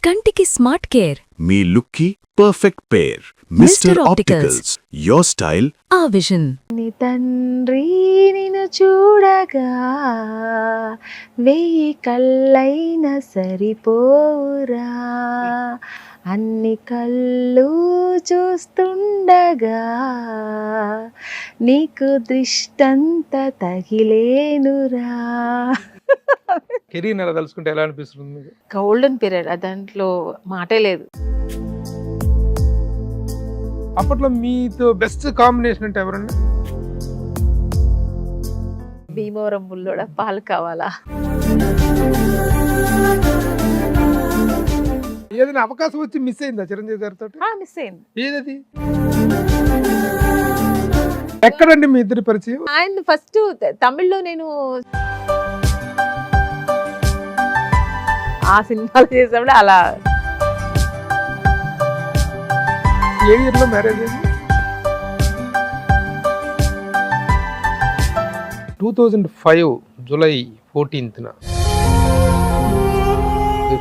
కంటికి smart care మీ లుక్కి perfect pair mister opticals your style ఆ విజన్. నీ తండ్రి నిన్ను చూడగా వెయ్యి కళ్ళైనా సరిపోరా, అన్ని కళ్ళు చూస్తుండగా నీకు దృష్టంత తగిలేనురా. కెరీర్ ఎలా తలుచుకుంటే ఎలా అనిపిస్తుంది మీకు? గోల్డెన్ పీరియడ్, దాంట్లో మాటే లేదు. అప్పట్లో మీతో బెస్ట్ కాంబినేషన్ అంటే ఎవరండి? భీమవరం బుల్లోడ పాలు కావాలా. ఏదైనా అవకాశం వచ్చి మిస్ అయిందా చిరంజీవి గారితో? మిస్ అయింది. ఏదది? ఎక్కడండి మీ ఇద్దరి పరిచయం? ఆయన ఫస్ట్ తమిళ్లో నేను ఆ సినిమాలు చేసినప్పుడు అలా. ఏ ఇయర్ లో మ్యారేజ్ అయింది? 2005 జూలై 14న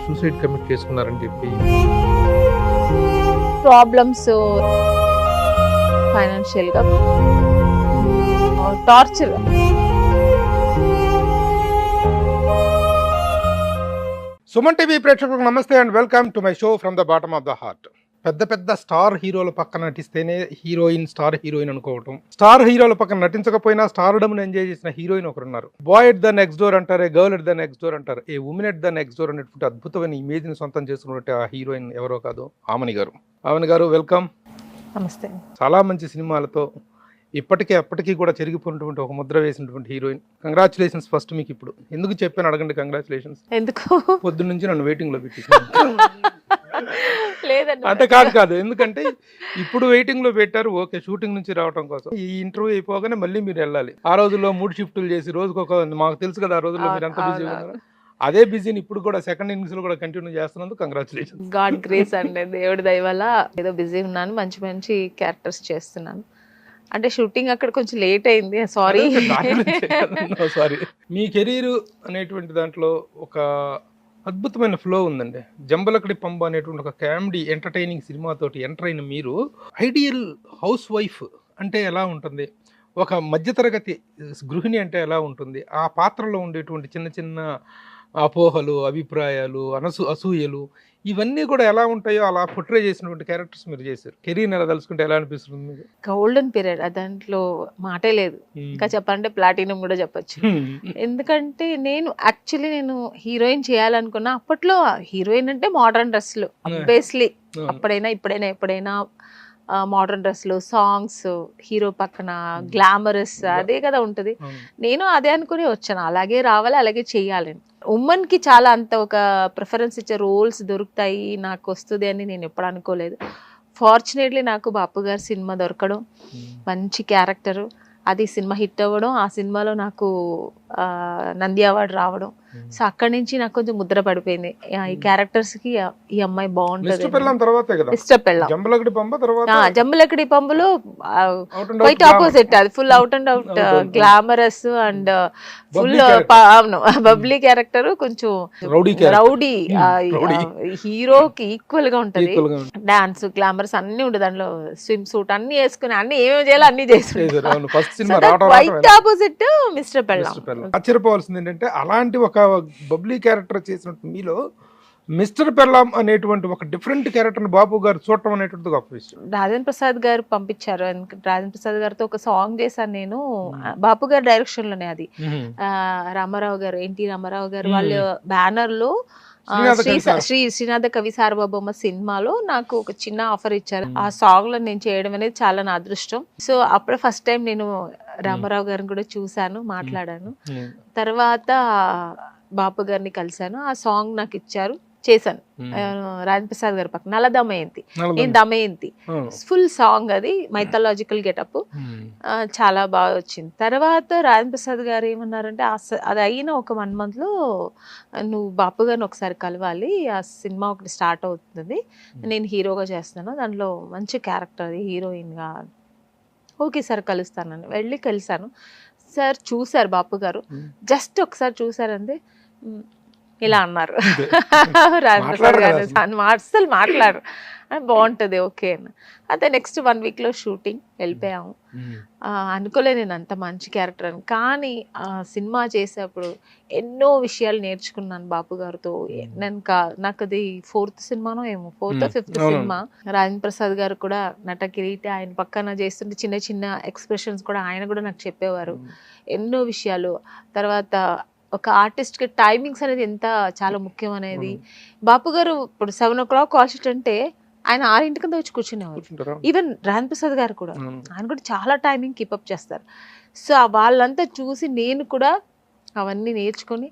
సూసైడ్ కమిట్ చేసుకున్నారని చెప్పి ప్రాబ్లమ్స్, ఫైనాన్షియల్ గా టార్చర్. సుమన్ టీవీ ప్రేక్షకులకు నమస్తే and welcome to my show from the bottom of the heart. పెద్ద పెద్ద స్టార్ హీరోల పక్కన నటిస్తేనే హీరోయిన్, స్టార్ హీరోయిన్ అనుకోవటం. స్టార్ హీరోల పక్కన నటించకపోయినా స్టార్డమ్ని ఎంజాయ్ చేసిన హీరోయిన్ ఒకరున్నారు. Boy at the next door అంటారే, girl at the next door అంటారు. A woman at the next door అనేటువంటి అద్భుతమైన ఇమేజ్ని సొంతం చేసుకున్నట్టు ఆ హీరోయిన్ ఎవరో కాదు, ఆమని గారు. ఆమని గారు, వెల్కమ్. నమస్తే. చాలా మంచి సినిమాలతో ఇప్పటికీ అప్పటికీ కూడా చెరిగిపోయినటువంటి ఒక ముద్ర వేసినటువంటి హీరోయిన్. కంగ్రాచులేషన్స్ ఫస్ట్ మీకు. ఇప్పుడు ఎందుకు చెప్పాను అడగండి. కంగ్రాచులేషన్స్. ఎందుకు? పొద్దున్న నుంచి నన్ను వెయిటింగ్ లో పెట్టేసాను. లేదండి, అంటే కాదు, ఎందుకంటే ఇప్పుడు వెయిటింగ్ లో పెట్టారు. ఓకే, షూటింగ్ నుంచి రావడం కోసం. ఈ ఇంటర్వ్యూ అయిపోగానే మళ్ళీ మీరు వెళ్ళాలి. ఆ రోజుల్లో 3 షిఫ్టులు చేసి రోజుకు ఒక, మాకు తెలుసు కదా ఆ రోజుల్లో మీరు ఎంత బిజీ ఉన్నారు. అదే బిజీని ఇప్పుడు కూడా సెకండ్ ఇన్నింగ్స్ లో కూడా కంటిన్యూ చేస్తున్నందుకు కంగ్రాచులేషన్. గాడ్ గ్రేస్ అండి, దేవుడి దయ వల్ల ఏదో బిజీ ఉన్నాను, మంచి మంచి క్యారెక్టర్స్ చేస్తున్నాను. అంటే షూటింగ్ అక్కడ కొంచెం లేట్ అయింది, సారీ. సారీ. మీ కెరీర్ అనేటువంటి దాంట్లో ఒక అద్భుతమైన ఫ్లో ఉందండి. జంబలకడి పంబ అనేటువంటి ఒక కామెడీ ఎంటర్టైనింగ్ సినిమాతోటి ఎంటర్ అయిన మీరు ఐడియల్ హౌస్ వైఫ్ అంటే ఎలా ఉంటుంది, ఒక మధ్యతరగతి గృహిణి అంటే ఎలా ఉంటుంది, ఆ పాత్రలో ఉండేటువంటి చిన్న చిన్న అపోహలు, అభిప్రాయాలు, అసూయలు, ఇవన్నీ కూడా ఎలా ఉంటాయో అలా పోర్ట్రే చేసినటువంటి క్యారెక్టర్స్ మీరు చేశారు. కెరీర్ ఎలా తలుచుకుంటే ఎలా అనిపిస్తుంది మీకు? గోల్డెన్ పీరియడ్, దాంట్లో మాటే లేదు. ఇంకా చెప్పాలంటే ప్లాటినం కూడా చెప్పొచ్చు. ఎందుకంటే నేను హీరోయిన్ చేయాలనుకున్నా. అప్పట్లో హీరోయిన్ అంటే మోడర్న్ డ్రెస్లు, అబ్వియస్లీ. అప్పుడైనా ఇప్పుడైనా ఎప్పుడైనా మోడర్న్ డ్రెస్లు, సాంగ్స్, హీరో పక్కన గ్లామరస్, అదే కదా ఉంటుంది. నేను అదే అనుకుని వచ్చాను, అలాగే రావాలి, అలాగే చెయ్యాలని. ఉమెన్ కి చాలా అంత ఒక ప్రిఫరెన్స్ ఇచ్చే రోల్స్ దొరుకుతాయి, నాకు వస్తుంది అని నేను ఎప్పుడు అనుకోలేదు. ఫార్చునేట్లీ నాకు బాపు గారి సినిమా దొరకడం, మంచి క్యారెక్టరు, అది సినిమా హిట్ అవ్వడం, ఆ సినిమాలో నాకు నంది అవార్డు రావడం. సో అక్కడి నుంచి నాకు కొంచెం ముద్ర పడిపోయింది, ఈ క్యారెక్టర్స్ కి ఈ అమ్మాయి బాగుంటుంది. జంబలకడి పంబులో క్వైట్ ఆపోజిట్, అది full out and out glamorous and full bubbly character, కొంచెం రౌడీ, హీరోకి ఈక్వల్ గా ఉంటది. డాన్స్, గ్లామరస్ అన్ని ఉంటుంది దాంట్లో. స్విమ్ సూట్ అన్ని వేసుకుని అన్ని ఏమేమి చేయాలో అన్ని చేస్తుంటారు. క్వైట్ ఆపోజిట్ మిస్టర్ పెళ్ళాం. ఆశ్చర్యపోవాల్సింది ఏంటంటే అలాంటి ఒక బబ్లీ క్యారెక్టర్ చేసినట్టు మీలో మిస్టర్ పెళ్ళాం అనేటువంటి ఒక డిఫరెంట్ క్యారెక్టర్ బాపు గారు చూడటం అనేటువంటి గొప్ప విషయం. రాజేంద్ర ప్రసాద్ గారు పంపించారు. రాజేంద్ర ప్రసాద్ గారితో ఒక సాంగ్ చేశాను నేను, బాపు గారి డైరెక్షన్ లోనే. అది రామారావు గారు, ఎన్టీ రామారావు గారు వాళ్ళ బ్యానర్ లో శ్రీనాథ కవి సార్వభౌమ సినిమాలో నాకు ఒక చిన్న ఆఫర్ ఇచ్చారు. ఆ సాంగ్ లో నేను చేయడం అనేది చాలా నా అదృష్టం. సో అప్పుడు ఫస్ట్ టైం నేను రామారావు గారిని కూడా చూశాను, మాట్లాడాను. తర్వాత బాపు గారిని కలిశాను, ఆ సాంగ్ నాకు ఇచ్చారు, చేశాను. రాజేంద్ర ప్రసాద్ గారి పక్కన నల్ల దమయంతి, నేను దమయంతి, ఫుల్ సాంగ్, అది మైథలాజికల్ గెటప్, చాలా బాగా వచ్చింది. తర్వాత రాజేంద్ర ప్రసాద్ గారు ఏమన్నారంటే, అది అయిన ఒక 1 month లో నువ్వు బాపు గారిని ఒకసారి కలవాలి, ఆ సినిమా ఒకటి స్టార్ట్ అవుతుంది, నేను హీరోగా చేస్తున్నాను, దాంట్లో మంచి క్యారెక్టర్, అది హీరోయిన్గా. ఓకే సార్, కలుస్తానని వెళ్ళి కలిశాను. సార్ చూసారు బాపు గారు, జస్ట్ ఒకసారి చూసారంటే ఇలా అన్నారు అంతే. రాజేంద్ర ప్రసాద్ మాట్లాడరు గారు కదా అస్సలు మాట్లాడరు. బాగుంటుంది ఓకే అని. అదే నెక్స్ట్ 1 week లో షూటింగ్ వెళ్ళిపోయాము. అనుకోలే నేను అంత మంచి క్యారెక్టర్ అని. కానీ సినిమా చేసేప్పుడు ఎన్నో విషయాలు నేర్చుకున్నాను బాపు గారితో. నేను నాకు అది 4th సినిమానో ఏమో 4th or 5th cinema. Rajendra Prasad గారు కూడా నట కిరీటి ఆయన పక్కన చేస్తుంటే చిన్న చిన్న ఎక్స్ప్రెషన్స్ కూడా ఆయన కూడా నాకు చెప్పేవారు ఎన్నో విషయాలు. తర్వాత ఒక ఆర్టిస్ట్కి టైమింగ్స్ అనేది ఎంత చాలా ముఖ్యం అనేది. బాపు గారు ఇప్పుడు 7 o'clock కాల్ షీట్ అంటే ఆయన 6 కింద వచ్చి కూర్చునేవారు. ఈవెన్ రాజేంద్ర ప్రసాద్ గారు కూడా ఆయన కూడా చాలా టైమింగ్ కీపప్ చేస్తారు. సో వాళ్ళంతా చూసి నేను కూడా అవన్నీ నేర్చుకొని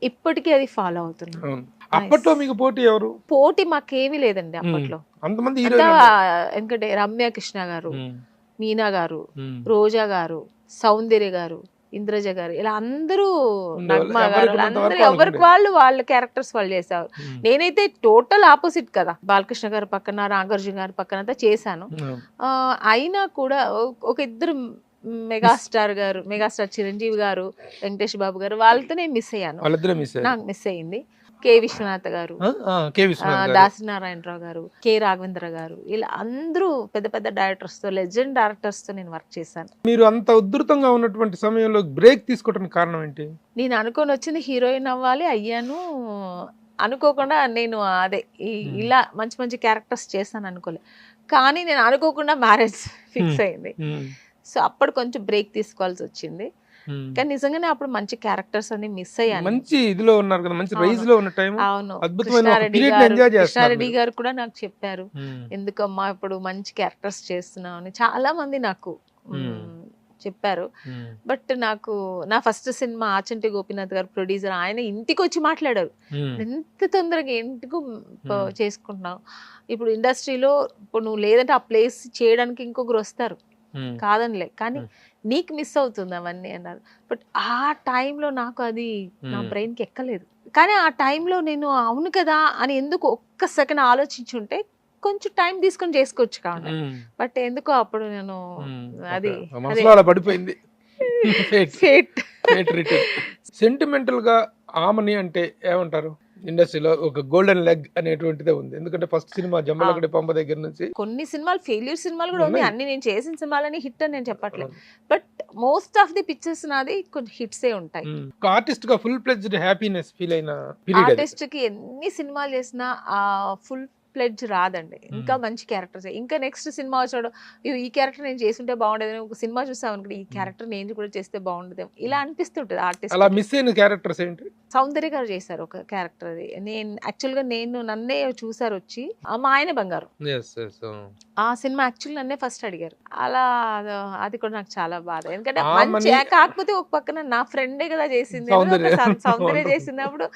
ఇప్పటికీ అది ఫాలో అవుతున్నాను. అప్పట్లో మీకు పోటీ ఎవరు? పోటీ మాకేమీ లేదండి అప్పట్లో. అంతమంది ఎందుకంటే రమ్య కృష్ణ గారు, మీనా గారు, రోజా గారు, సౌందర్య గారు, ఇంద్రజ గారు, ఇలా అందరూ నగ్మ గారు, అందరూ ఎవరికి వాళ్ళ క్యారెక్టర్స్ వాళ్ళు చేసేవారు. నేనైతే టోటల్ ఆపోజిట్ కదా. బాలకృష్ణ గారి పక్కన, నాగార్జున గారి పక్కన అంతా చేశాను. అయినా కూడా ఒక ఇద్దరు మెగాస్టార్ చిరంజీవి గారు, వెంకటేష్ బాబు గారు, వాళ్ళతోనే మిస్ అయ్యాను. నాకు మిస్ అయ్యింది. కె విశ్వనాథ్ గారు, దాసనారాయణరావు గారు, కె రాఘవేంద్ర గారు, ఇలా అందరూ పెద్ద పెద్ద డైరెక్టర్స్ తో, లెజెండ్ డైరెక్టర్స్ తో నేను వర్క్ చేశాను. మీరు అంత ఉధృతంగా ఉన్నటువంటి సమయంలో బ్రేక్ తీసుకోవడానికి కారణం ఏంటి? నేను అనుకొని వచ్చింది హీరోయిన్ అవ్వాలి, అయ్యాను. అనుకోకుండా నేను అదే ఇలా మంచి మంచి క్యారెక్టర్స్ చేస్తాను అనుకోలే. కానీ నేను అనుకోకుండా మ్యారేజ్ ఫిక్స్ అయింది. సో అప్పుడు కొంచెం బ్రేక్ తీసుకోవాల్సి వచ్చింది. కానీ నిజంగానే అప్పుడు మంచి క్యారెక్టర్స్ అన్ని మిస్ అయ్యాను. మంచి ఇదిలో ఉన్నారు కదా, మంచి రైజ్ లో ఉన్న టైం. అవును, అద్భుతమైన కృష్ణారెడ్డి గారు కూడా నాకు చెప్పారు, ఎందుకమ్మా ఇప్పుడు మంచి క్యారెక్టర్స్ చేస్తున్నావు అని చాలా మంది నాకు చెప్పారు. బట్ నాకు నా ఫస్ట్ సినిమా ఆచంటి గోపీనాథ్ గారు ప్రొడ్యూసర్, ఆయన ఇంటికి వచ్చి మాట్లాడారు, ఎంత తొందరగా ఎందుకు చేసుకుంటున్నావు, ఇప్పుడు ఇండస్ట్రీలో ఇప్పుడు నువ్వు లేదంటే ఆ ప్లేస్ చేయడానికి ఇంకొకరు వస్తారు కాదనిలే, కానీ నీకు మిస్ అవుతుంది అవన్నీ అన్నారు. బట్ ఆ టైంలో నాకు అది నా బ్రెయిన్కి ఎక్కలేదు. కానీ ఆ టైంలో నేను అవును కదా అని ఎందుకు ఒక్క సెకండ్ ఆలోచించుంటే కొంచెం టైం తీసుకొని చేసుకోవచ్చు కావాలి. బట్ ఎందుకో అప్పుడు నేను అది పడిపోయింది. సెంటిమెంటల్ గా ఆమని అంటే ఏమంటారు? ఇండస్ట్రీలో ఒక గోల్డెన్ లెగ్ అనేటువంటిదే ఉంది. ఎందుకంటే ఫస్ట్ సినిమా జంబలకడి పంప దగ్గర నుంచి కొన్ని సినిమాలు ఫెయిల్యూర్ సినిమాలు కూడా ఉన్నాయి. అన్ని నేను చేసిన సినిమాలని హిట్ అని నేను చెప్పట్లేదు, but most of the pictures నాది కొన్ని హిట్స్ ఏ ఉంటాయి. ఆర్టిస్ట్ గా ఫుల్ ప్లెడ్జ్డ్ హ్యాపీనెస్ ఫీల్ అయిన ఆర్టిస్ట్ కి ఎన్ని సినిమాలు చేసినా ఆ ఫుల్ ప్లెడ్జ్ రాదండి. ఇంకా మంచి క్యారెక్టర్స్, ఇంకా నెక్స్ట్ సినిమా వచ్చాడు ఈ క్యారెక్టర్ నేను చేస్తుంటే బాగుండేది, ఒక సినిమా చూసాం అనుకో ఈ క్యారెక్టర్ నేను కూడా చేస్తే బాగుండేది, ఇలా అనిపిస్తుంటది ఆర్టిస్ట్. అలా మిస్ అయిన క్యారెక్టర్స్ ఏంటి? సౌందర్య గారు చేశారు ఒక క్యారెక్టర్, అది నేను యాక్చువల్ గా నన్నే చూసారు వచ్చి, మా ఆయన బంగారు ఆ సినిమా యాక్చువల్ నన్నే ఫస్ట్ అడిగారు. అలా అది కూడా నాకు చాలా బాధ, ఎందుకంటే మంచి కాకపోతే ఒక పక్కన నా ఫ్రెండే కదా చేసింది, సౌందర్య చేసినప్పుడు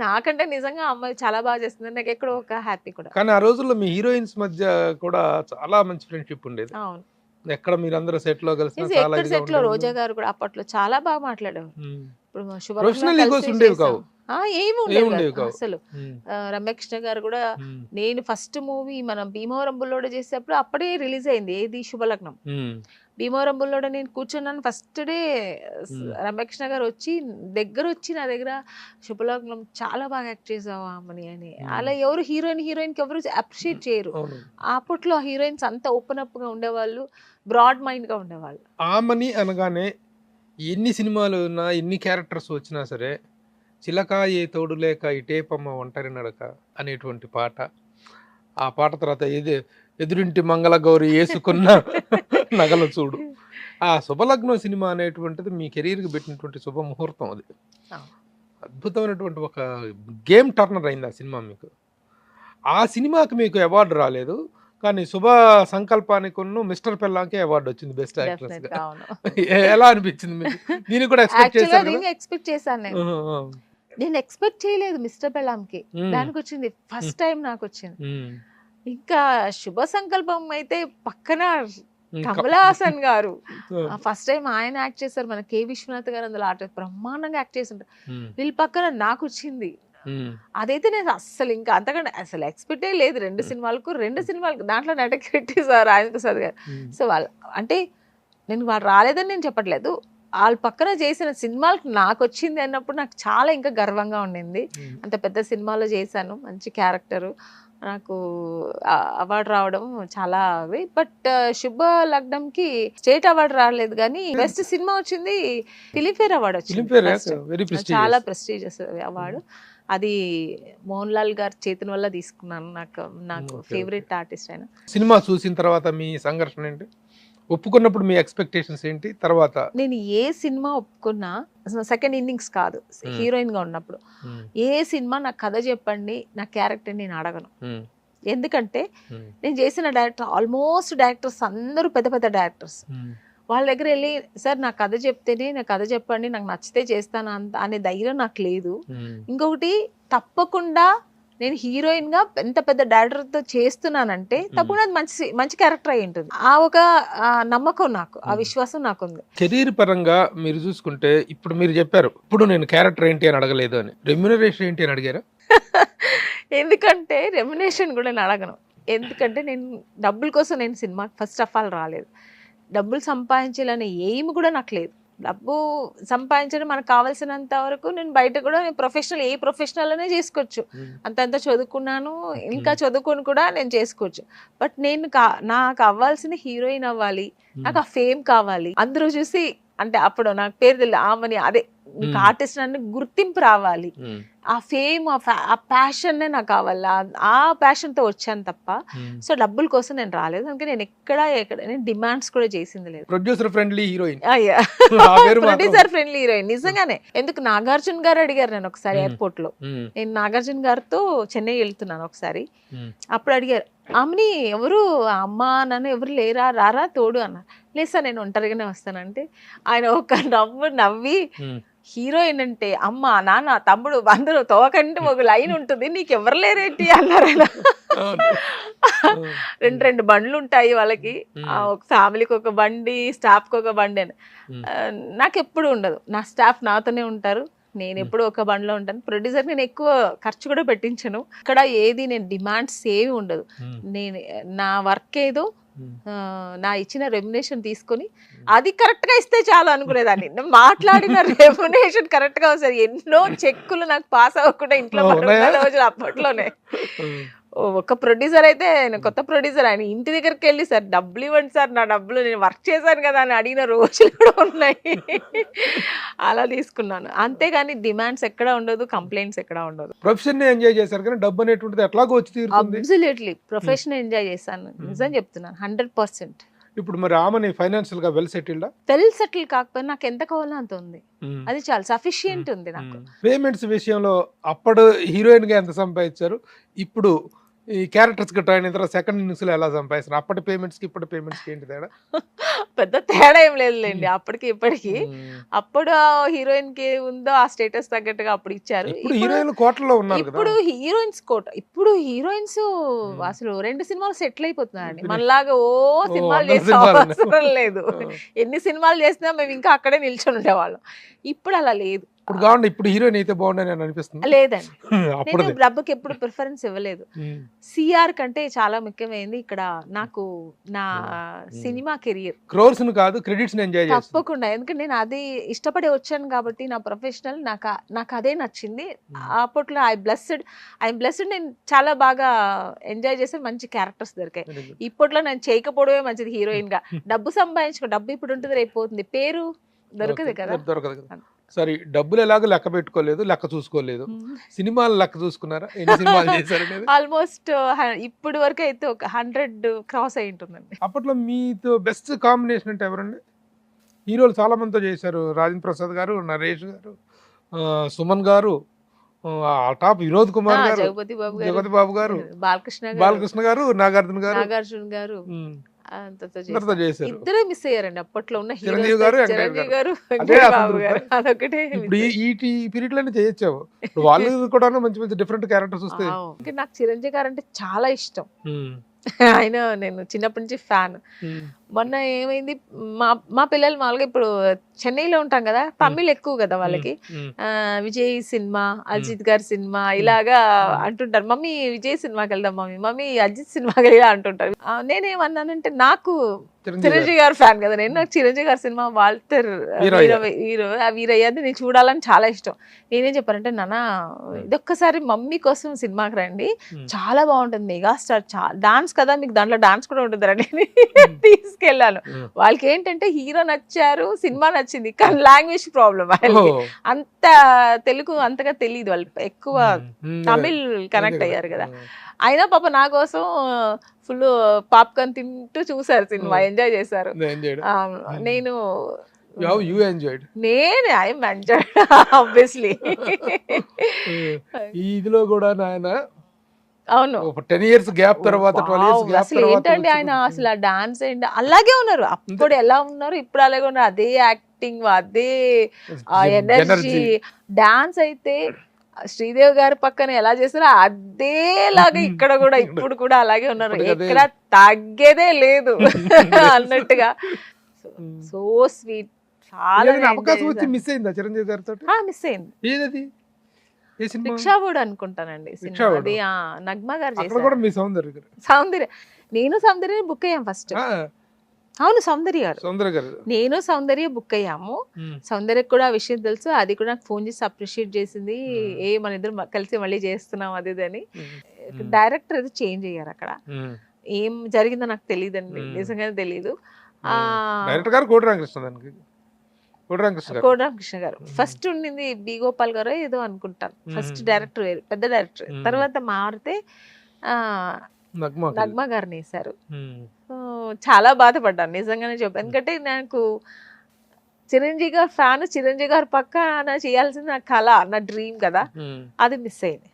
నాకంటే నిజంగా అమ్మాయి చాలా బాగా చేస్తుంది, నాకు ఎక్కడో ఒక హ్యాపీ కూడా. కానీ ఆ రోజుల్లో మీ హీరోయిన్స్ మధ్య కూడా చాలా మంచి ఫ్రెండ్షిప్ ఉండేది. అవును, ఎక్కడ మీరందరూ సెట్ లో కలిసి సెట్ లో రోజా గారు కూడా అప్పట్లో చాలా బాగా మాట్లాడేవారు. ఏమి ఉండేవి అసలు. రమ్యకృష్ణ గారు కూడా నేను ఫస్ట్ మూవీ మనం భీమవరం బుల్లోడ చేసేటప్పుడు అప్పుడే రిలీజ్ అయింది ఏది శుభలగ్నం. భీమవరం బుల్లోడ నేను కూర్చున్నాను ఫస్ట్ డే, రమ్యకృష్ణ గారు వచ్చి నా దగ్గర శుభలగ్నం చాలా బాగా యాక్ట్ చేసావా అని. అలా ఎవరు హీరోయిన్ కి ఎవరు అప్రిషియేట్ చేయరు. అప్పట్లో హీరోయిన్స్ అంతా ఓపెన్ అప్ గా ఉండేవాళ్ళు, బ్రాడ్ మైండ్ గా ఉండేవాళ్ళు. ఆమని అనగానే ఎన్ని సినిమాలు ఉన్నా ఎన్ని క్యారెక్టర్స్ వచ్చినా సరే చిలక ఏ తోడు లేక ఇటేపమ్మ ఒంటరి నడక అనేటువంటి పాట, ఆ పాట తర్వాత ఎదురింటి మంగళ గౌరి వేసుకున్న నగలు చూడు, ఆ శుభలగ్నం సినిమా అనేటువంటిది మీ కెరీర్కి పెట్టినటువంటి శుభముహూర్తం. అది అద్భుతమైనటువంటి ఒక గేమ్ టర్నర్ అయింది ఆ సినిమా మీకు. ఆ సినిమాకి మీకు అవార్డు రాలేదు, కానీ శుభ సంకల్పానికి మిస్టర్ పెల్లాంకే అవార్డు వచ్చింది బెస్ట్ యాక్ట్రెస్ గా. ఎలా అనిపించింది మీకు? దీన్ని కూడా ఎక్స్పెక్ట్ చేశాను నేను ఎక్స్పెక్ట్ చేయలేదు మిస్టర్ పెల్లాంకి, దానికి వచ్చింది ఫస్ట్ టైం నాకు వచ్చింది. ఇంకా శుభ సంకల్పం అయితే పక్కన కమల్ హాసన్ గారు ఫస్ట్ టైం ఆయన యాక్ట్ చేశారు, మన కె విశ్వనాథ్ గారు అందులో బ్రహ్మాండంగా యాక్ట్ చేస్తుంటారు, వీళ్ళ పక్కన నాకు వచ్చింది. అదైతే నేను అస్సలు ఇంకా అంతకంటే అసలు ఎక్స్పెక్టే లేదు. రెండు సినిమాలకు దాంట్లో నటకి పెట్టేసారు రాజేంద్ర ప్రసాద్ గారు. సో వాళ్ళు అంటే నేను వాళ్ళు రాలేదని నేను చెప్పట్లేదు, వాళ్ళ పక్కన చేసిన సినిమాలకు నాకు వచ్చింది అన్నప్పుడు నాకు చాలా ఇంకా గర్వంగా ఉండింది. అంత పెద్ద సినిమాలో చేశాను, మంచి క్యారెక్టరు, నాకు అవార్డు రావడం చాలా అవి. బట్ శుభ లగ్నంకి స్టేట్ అవార్డు రాలేదు కానీ బెస్ట్ సినిమా వచ్చింది, ఫిలింఫేర్ అవార్డు వచ్చింది. చాలా ప్రెస్టీజియస్ అవార్డు. అది మోహన్ లాల్ గారి చేతుల వల్ల తీసుకున్నాను. నాకు ఫేవరెట్ ఆర్టిస్ట్ ఆయన. సినిమా చూసిన తర్వాత మీ సంఘర్షణ ఏంటి? ఒప్పుకున్నప్పుడు మీ ఎక్స్పెక్టేషన్స్ ఏంటి? తర్వాత నేను ఏ సినిమా ఒప్పుకున్నా సెకండ్ ఇన్నింగ్స్ కాదు, హీరోయిన్ గా ఉన్నప్పుడు ఏ సినిమా నాకు కథ చెప్పండి, నా క్యారెక్టర్ నేను అడగను. ఎందుకంటే నేను చేసిన డైరెక్టర్ ఆల్మోస్ట్ డైరెక్టర్స్ అందరూ పెద్ద పెద్ద డైరెక్టర్స్. వాళ్ళ దగ్గర వెళ్ళి సార్ నాకు కథ చెప్తేనే, నాకు కథ చెప్పండి, నాకు నచ్చితే చేస్తాను అనే ధైర్యం నాకు లేదు. ఇంకొకటి, తప్పకుండా నేను హీరోయిన్ గా ఎంత పెద్ద డైరెక్టర్ తో చేస్తున్నానంటే తప్పకుండా అది మంచి క్యారెక్టర్ అయి ఉంటుంది. ఆ ఒక నమ్మకం నాకు, ఆ విశ్వాసం నాకుంది. కెరీర్ పరంగా మీరు చూసుకుంటే ఇప్పుడు మీరు చెప్పారు, ఇప్పుడు నేను క్యారెక్టర్ ఏంటి అని అడగలేదు అని, రెమ్యునరేషన్ ఏంటి అని అడిగారా? ఎందుకంటే రెమ్యునరేషన్ కూడా నేను అడగను. ఎందుకంటే నేను డబ్బుల కోసం నేను సినిమా ఫస్ట్ ఆఫ్ ఆల్ రాలేదు. డబ్బులు సంపాదించాలనే ఎయిమ్ కూడా నాకు లేదు. డబ్బు సంపాదించడం మనకు కావాల్సినంత వరకు నేను బయట కూడా నేను ఏ ప్రొఫెషనల్ అనే చేసుకోవచ్చు. అంతంత చదువుకున్నాను, ఇంకా చదువుకొని కూడా నేను చేసుకోవచ్చు. బట్ నాకు అవ్వాల్సిన హీరోయిన్ అవ్వాలి, నాకు ఆ ఫేమ్ కావాలి, అందరూ చూసి అంటే అప్పుడు నాకు పేరు తెలియదు ఆమెని, అదే నీకు ఆర్టిస్ట్ అని గుర్తింపు రావాలి, ఆ ఫేమ్ ఆ ప్యాషన్ నాకు కావాలి. ఆ ప్యాషన్ తో వచ్చాను తప్ప సో డబ్బుల కోసం నేను రాలేదు. అందుకే నేను ఎక్కడ నేను డిమాండ్స్ కూడా చేసింది లేదు. Producer friendly heroine, producer friendly heroine నిజంగానే. ఎందుకు నాగార్జున గారు అడిగారు నేను ఒకసారి ఎయిర్పోర్ట్ లో, నేను నాగార్జున గారితో చెన్నై వెళ్తున్నాను ఒకసారి, అప్పుడు అడిగారు ఆమెని ఎవరు అమ్మ నన్ను ఎవరు లేరా, రారా తోడు అన్నారు. లేదు సార్ నేను ఒంటరిగానే వస్తానంటే ఆయన ఒక నవ్వి హీరోయిన్ అంటే అమ్మ నాన్న తమ్ముడు అందరూ తోకంటే ఒక లైన్ ఉంటుంది, నీకు ఎవరు లేరేంటి అన్నారు ఆయన. రెండు బండ్లు ఉంటాయి వాళ్ళకి, ఒక ఫ్యామిలీకి ఒక బండి, స్టాఫ్ కి ఒక బండి అని. నాకు ఎప్పుడు ఉండదు, నా స్టాఫ్ నాతోనే ఉంటారు, నేను ఎప్పుడు ఒక బండిలో ఉంటాను. ప్రొడ్యూసర్ నేను ఎక్కువ ఖర్చు కూడా పెట్టించను. ఇక్కడ ఏది నేను డిమాండ్స్ ఏమి ఉండదు. నేను నా వర్క్ ఏదో నా ఇచ్చిన రెమ్యునేషన్ తీసుకొని అది కరెక్ట్ గా ఇస్తే చాలు అనుకునేదాన్ని. మాట్లాడిన రెమ్యునేషన్ కరెక్ట్ గా వస్తుంది. ఎన్నో చెక్కులు నాకు పాస్ అవ్వకుండా ఇంట్లో రోజులు అప్పట్లోనే. ఒక ప్రొడ్యూసర్ అయితే, ఆయన కొత్త ప్రొడ్యూసర్, ఆయన ఇంటి దగ్గరికి వెళ్ళి సార్ డబ్బులు ఇవ్వండి సార్, నా డబ్బులు నేను వర్క్ చేశాను కదా అని అడిగిన రోజులు కూడా ఉన్నాయి. అలా తీసుకున్నాను. అంతేగాని డిమాండ్స్ ఎక్కడ ఉండదు, కంప్లైంట్స్ ఎక్కడ ఉండదు. ప్రొఫెషన్ ఎంజాయ్ చేశారు కానీ డబ్బు అనేటువంటిది ఎట్లాగో వచ్చి తీరుతుంది. అబ్సల్యూట్లీ ప్రొఫెషన్ ఎంజాయ్ చేశాను, నిజం చెప్తున్నాను, 100%. ఇప్పుడు మరి ఆమెని ఫైనాన్షియల్ గా వెల్ సెటిల్డ్ కాకపోతే నాకు ఎంత కావాలో అంత ఉంది, అది చాలా సఫిషియంట్ ఉంది నాకు. పేమెంట్స్ విషయంలో అప్పుడు హీరోయిన్ గా ఎంత సంపాదించారు, ఇప్పుడు ఈ క్యారెక్టర్స్ కి ట్రైన్ అయిన తర్వాత సెకండ్ ఇన్నింగ్స్ లో ఎలా సంపాదిస్తారు? అప్పటి పేమెంట్స్ కి ఇప్పుడు పేమెంట్స్ కి ఏంటి తేడా? పెద్ద తేడా ఏం లేదులేండి అప్పటికి ఇప్పటికి. అప్పుడు హీరోయిన్ కి ఉందో ఆ స్టేటస్ తగ్గట్టుగా అప్పుడు ఇచ్చారు. ఇప్పుడు హీరోయిన్ కోటలో ఉన్నారు కదా. ఇప్పుడు హీరోయిన్స్ కోట, ఇప్పుడు హీరోయిన్స్ అసలు 2 సినిమాలు సెటిల్ అయిపోతున్నారండి. మనలాగా సినిమాలు చేసే అవసరం లేదు. ఎన్ని సినిమాలు చేసినా మేము ఇంకా అక్కడే నిల్చొని ఉండేవాళ్ళం. ఇప్పుడు అలా లేదు. ఇప్పుడు కావండి, ఇప్పుడు హీరోయిన్ అయితే బాగుండని అనిపిస్తుంది. లేదండి, నేను డబ్బుకి ఎప్పుడు ప్రిఫరెన్స్ ఇవ్వలేదు. సిఆర్ కంటే చాలా ముఖ్యమైనది ఇక్కడ నాకు నా సినిమా కెరియర్. క్రోర్స్ కాదు, క్రెడిట్స్ ఎంజాయ్ చేస్తాను తప్పకుండా. ఎందుకంటే నేను అది ఇష్టపడి వచ్చాను కాబట్టి నా ప్రొఫెషనల్ నాకు అదే నచ్చింది. అప్పట్లో ఐ బ్లెస్డ్ నేను చాలా బాగా ఎంజాయ్ చేసే మంచి క్యారెక్టర్స్ దొరికాయి. ఇప్పట్లో నేను చేయకపోవడమే మంచిది హీరోయిన్ గా. డబ్బు సంపాదించుకో, డబ్బు ఇప్పుడు ఉంటుంది రేపు పోతుంది, పేరు దొరకదు కదా. సరే, డబ్బులు ఎలాగో లెక్క పెట్టుకోలేదు, లెక్క చూసుకోలేదు. సినిమాలు లెక్క చూసుకున్నారా? ఎన్ని సినిమాలు చేశారు? ఆల్మోస్ట్ ఇప్పుడు వరకు అయితే ఒక 100 క్రాస్ అయి ఉంటుందండి. అప్పట్లో మీతో బెస్ట్ కాంబినేషన్ అంటే ఎవరండి? హీరోలు చాలా మందితో చేశారు. రాజేంద్ర ప్రసాద్ గారు, నరేష్ గారు, సుమన్ గారు, టాప్ వినోద్ కుమార్ గారు, జగపతి బాబు గారు, బాలకృష్ణ గారు, నాగార్జున గారు ఇద్దరే మిస్ అయ్యారండి అప్పట్లో ఉన్న చిరంజీవి గారు. అదొకటే. ఇప్పుడు ఈ పీరియడ్ లోనే చేయొచ్చావు, వాళ్ళు కూడా మంచి మంచి డిఫరెంట్ క్యారెక్టర్స్ వస్తాయి. నాకు చిరంజీవి గారు అంటే చాలా ఇష్టం. ఆయన నేను చిన్నప్పటి నుంచి ఫ్యాన్. మొన్న ఏమైంది, మా మా పిల్లలు మామూలుగా ఇప్పుడు చెన్నైలో ఉంటాం కదా, తమిళ్ ఎక్కువ కదా వాళ్ళకి. విజయ్ సినిమా, అజిత్ గారి సినిమా ఇలాగా అంటుంటారు. మమ్మీ విజయ్ సినిమాకి వెళ్దాం, మమ్మీ మమ్మీ అజిత్ సినిమాకి వెళ్దాం అంటుంటారు. నేనేమన్నానంటే నాకు చిరంజీవి గారు ఫ్యాన్ కదా నేను, నాకు చిరంజీవి గారి సినిమా వాల్టర్ వీరయ్య నేను చూడాలని చాలా ఇష్టం. నేనేం చెప్పానంటే, నాన్న ఇదొక్కసారి మమ్మీ కోసం సినిమాకి రండి, చాలా బాగుంటుంది, మెగాస్టార్ డాన్స్ కదా, మీకు దాంట్లో డాన్స్ కూడా ఉంటుంది రండి తీసుకెళ్ళాను. వాళ్ళకి ఏంటంటే హీరో నచ్చారు, సినిమా నచ్చింది, కానీ లాంగ్వేజ్ ప్రాబ్లం. వాళ్ళకి అంత తెలుగు అంతగా తెలియదు, వాళ్ళు ఎక్కువ తమిళ్ కనెక్ట్ అయ్యారు కదా. అయినా పాప నా కోసం ఫుల్ పాప్కార్న్ తింటూ చూసారు సినిమా, ఎంజాయ్ చేశారు. నేను నేను ఐఎమ్ ఎంజాయ్డ్ ఆబ్వియస్లీ. ఇదిలో కూడా నాయన అవును 10 years గ్యాప్ తర్వాత 12 years గ్యాప్ అసలు ఏంటంటే ఆయన అసలు ఆ డాన్స్ ఏంటి అలాగే ఉన్నారు, అప్పుడు ఎలా ఉన్నారు ఇప్పుడు అలాగే ఉన్నారు, అదే యాక్టింగ్, అదే ఎనర్జీ. డాన్స్ అయితే శ్రీదేవి గారి పక్కన ఎలా చేస్తారో అదేలాగా ఇక్కడ కూడా ఇప్పుడు కూడా అలాగే ఉన్నారు, ఎక్కడ తగ్గేదే లేదు అన్నట్టుగా. సో స్వీట్, చాలా అవకాశం వచ్చి మిస్ అయిందా చిరంజీవి గారితో? మిస్ అయింది. ఏదది? రిక్షావుడ్ అనుకుంటానండి అది, నగ్మా గారు సౌందర్య. నేను సౌందర్య బుక్ అయ్యాం ఫస్ట్. అవును సౌందర్య గారు, నేను సౌందర్య బుక్ అయ్యాము. సౌందర్యకు కూడా ఆ విషయం తెలుసు, అది కూడా నాకు ఫోన్ చేసి అప్రిషియేట్ చేసింది, మన ఇద్దరు కలిసి మళ్ళీ చేస్తున్నాం అది అని. డైరెక్టర్ అది చేంజ్ అయ్యారు అక్కడ, ఏం జరిగిందో నాకు తెలియదండి, నిజంగానే తెలీదు. కోటరామకృష్ణ గారు ఫస్ట్ ఉండింది, బి గోపాల్ గారు ఏదో అనుకుంటాను, ఫస్ట్ డైరెక్టర్ వేరు, పెద్ద డైరెక్టర్. తర్వాత మారితే నగ్మా గారిని వేశారు. చాలా బాధపడ్డాను నిజంగానే చెప్పాను, ఎందుకంటే నాకు చిరంజీవి గారు ఫ్యాన్, చిరంజీవి గారు పక్క చేయాల్సింది నా కళ, నా డ్రీమ్ కదా, అది మిస్ అయింది.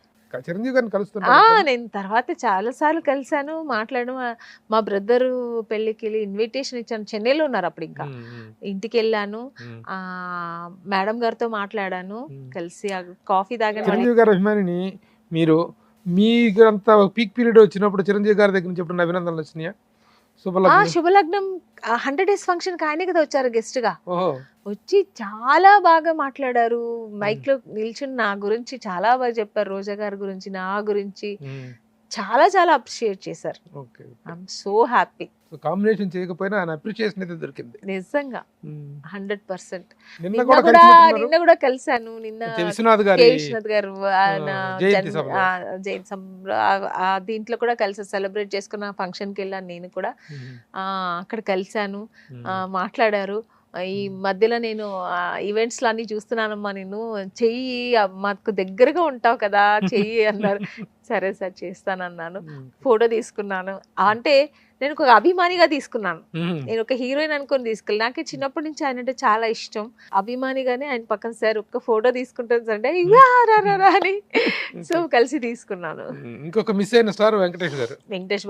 నేను తర్వాత చాలా సార్లు కలిసాను, మాట్లాడడం. మా బ్రదర్ పెళ్లికి ఇన్విటేషన్ ఇచ్చాను, చెన్నైలో ఉన్నారు అప్పుడు, ఇంకా ఇంటికి వెళ్ళాను, మేడం గారితో మాట్లాడాను, కలిసి కాఫీ తాగాను. చిరంజీవి గారి అభిమానిని మీరు, మీకంతా పీక్ పీరియడ్ వచ్చినప్పుడు చిరంజీవి గారి దగ్గర నుంచి ఎప్పుడు అభినందనలు వచ్చినాయా? శుభలగ్నం 100 days ఫంక్షన్ కి ఆయనే కదా వచ్చారు గెస్ట్ గా, వచ్చి చాలా బాగా మాట్లాడారు, మైక్ లో నిల్చుని నా గురించి చాలా బాగా చెప్పారు, రోజా గారి గురించి, నా గురించి చాలా చాలా అప్రిషియేట్ చేశారు. I'm so happy. కాంబినేషన్ చేయకపోయినా ఆయన అప్రిషియేషన్ అయితే దొరికింది నిజంగా 100%. నిన్న కూడా కలిసాను, నిన్న విశ్వనాథ్ గారు జైన్ దీంట్లో కూడా కలిసి సెలబ్రేట్ చేసుకున్న ఫంక్షన్ కి వెళ్ళాను, నేను కూడా అక్కడ కలిసాను, మాట్లాడారు. ఈ మధ్యలో నేను ఈవెంట్స్ లో అన్ని చూస్తున్నానమ్మా, నేను చెయ్యి మాకు దగ్గరగా ఉంటావు కదా చెయ్యి అన్నారు. సరే సార్ చేస్తానన్నాను, ఫోటో తీసుకున్నాను. అంటే నేను ఒక అభిమానిగా తీసుకున్నాను, నేను ఒక హీరోయిన్ అనుకుని తీసుకెళ్ళి, నాకు చిన్నప్పటి నుంచి ఆయన అంటే చాలా ఇష్టం, అభిమానిగానే ఆయన పక్కన సార్ ఒక్క ఫోటో తీసుకుంటాను సార్ అంటే అని, సో కలిసి తీసుకున్నాను. ఇంకొక మిస్ అయిన స్టార్ వెంకటేష్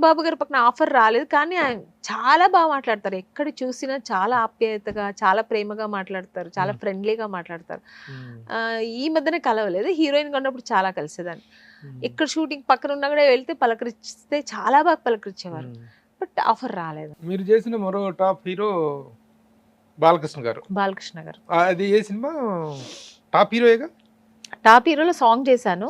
బాబు గారు పక్కన ఆఫర్ రాలేదు, కానీ ఆయన చాలా బాగా మాట్లాడతారు, ఎక్కడ చూసినా చాలా ఆప్యాయతగా, చాలా ప్రేమగా మాట్లాడతారు, చాలా ఫ్రెండ్లీగా మాట్లాడతారు. ఈ మధ్యనే కలవలేదు, హీరోయిన్ గా ఉన్నప్పుడు చాలా కలిసేదాన్ని. ఇక్కడ షూటింగ్ పక్కన ఉన్నా కూడా వెళ్తే పలకరిస్తే చాలా బాగా పలకరించేవారు, బట్ ఆఫర్ రాలేదు. మీరు చేసిన మరో టాప్ హీరో బాలకృష్ణ గారు. అది ఏ సినిమా? టాప్ హీరోయేగా. టాప్ హీరోలో సాంగ్ చేశాను.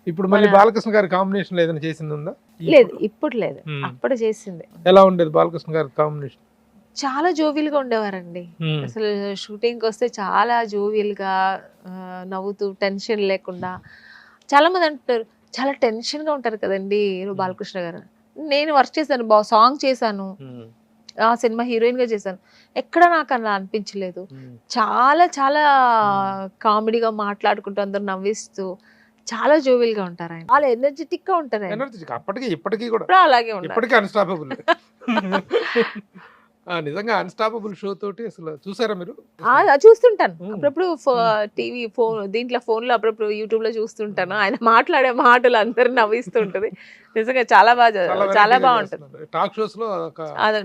ఇప్పుడు మళ్ళీ బాలకృష్ణ గారి కాంబినేషన్ ఏదైనా చేసింది ఉందా? లేదు, ఇప్పుడు లేదు, అప్పుడు చేసింది. ఎలా ఉండేది బాలకృష్ణ గారి కాంబినేషన్? చాలా జోవియల్ గా ఉండేవారండి, అసలు షూటింగ్ వస్తే చాలా జోవియల్ గా నవ్వుతూ, టెన్షన్ లేకుండా. చాలా మంది అంటారు చాలా టెన్షన్ గా ఉంటారు కదండి బాలకృష్ణ గారు. నేను వర్క్ చేశాను, సాంగ్ చేశాను, ఆ సినిమా హీరోయిన్ గా చేశాను, ఎక్కడ నాకు అలా అనిపించలేదు. చాలా చాలా కామెడీగా మాట్లాడుకుంటూ, అందరు నవ్విస్తూ, చాలా జోవియల్ గా ఉంటారు ఆయన, చాలా ఎనర్జెటిక్ గా ఉంటారు ఆయన. అప్పటికి ఇప్పటికీ కూడా అలాగే ఉంటారు, అన్స్టాపబుల్. నిజంగా అన్స్టాపబుల్ షో తోటి అసలు చూసారా మీరు? చూస్తుంటాను అప్పుడప్పుడు, టీవీ ఫోన్ దీంట్లో ఫోన్ లో అప్పుడప్పుడు యూట్యూబ్ లో చూస్తుంటాను. ఆయన మాట్లాడే మాటలు అందరు నవ్విస్తుంటది, నిజంగా చాలా బాగుంటుంది. టాక్ షోస్ లో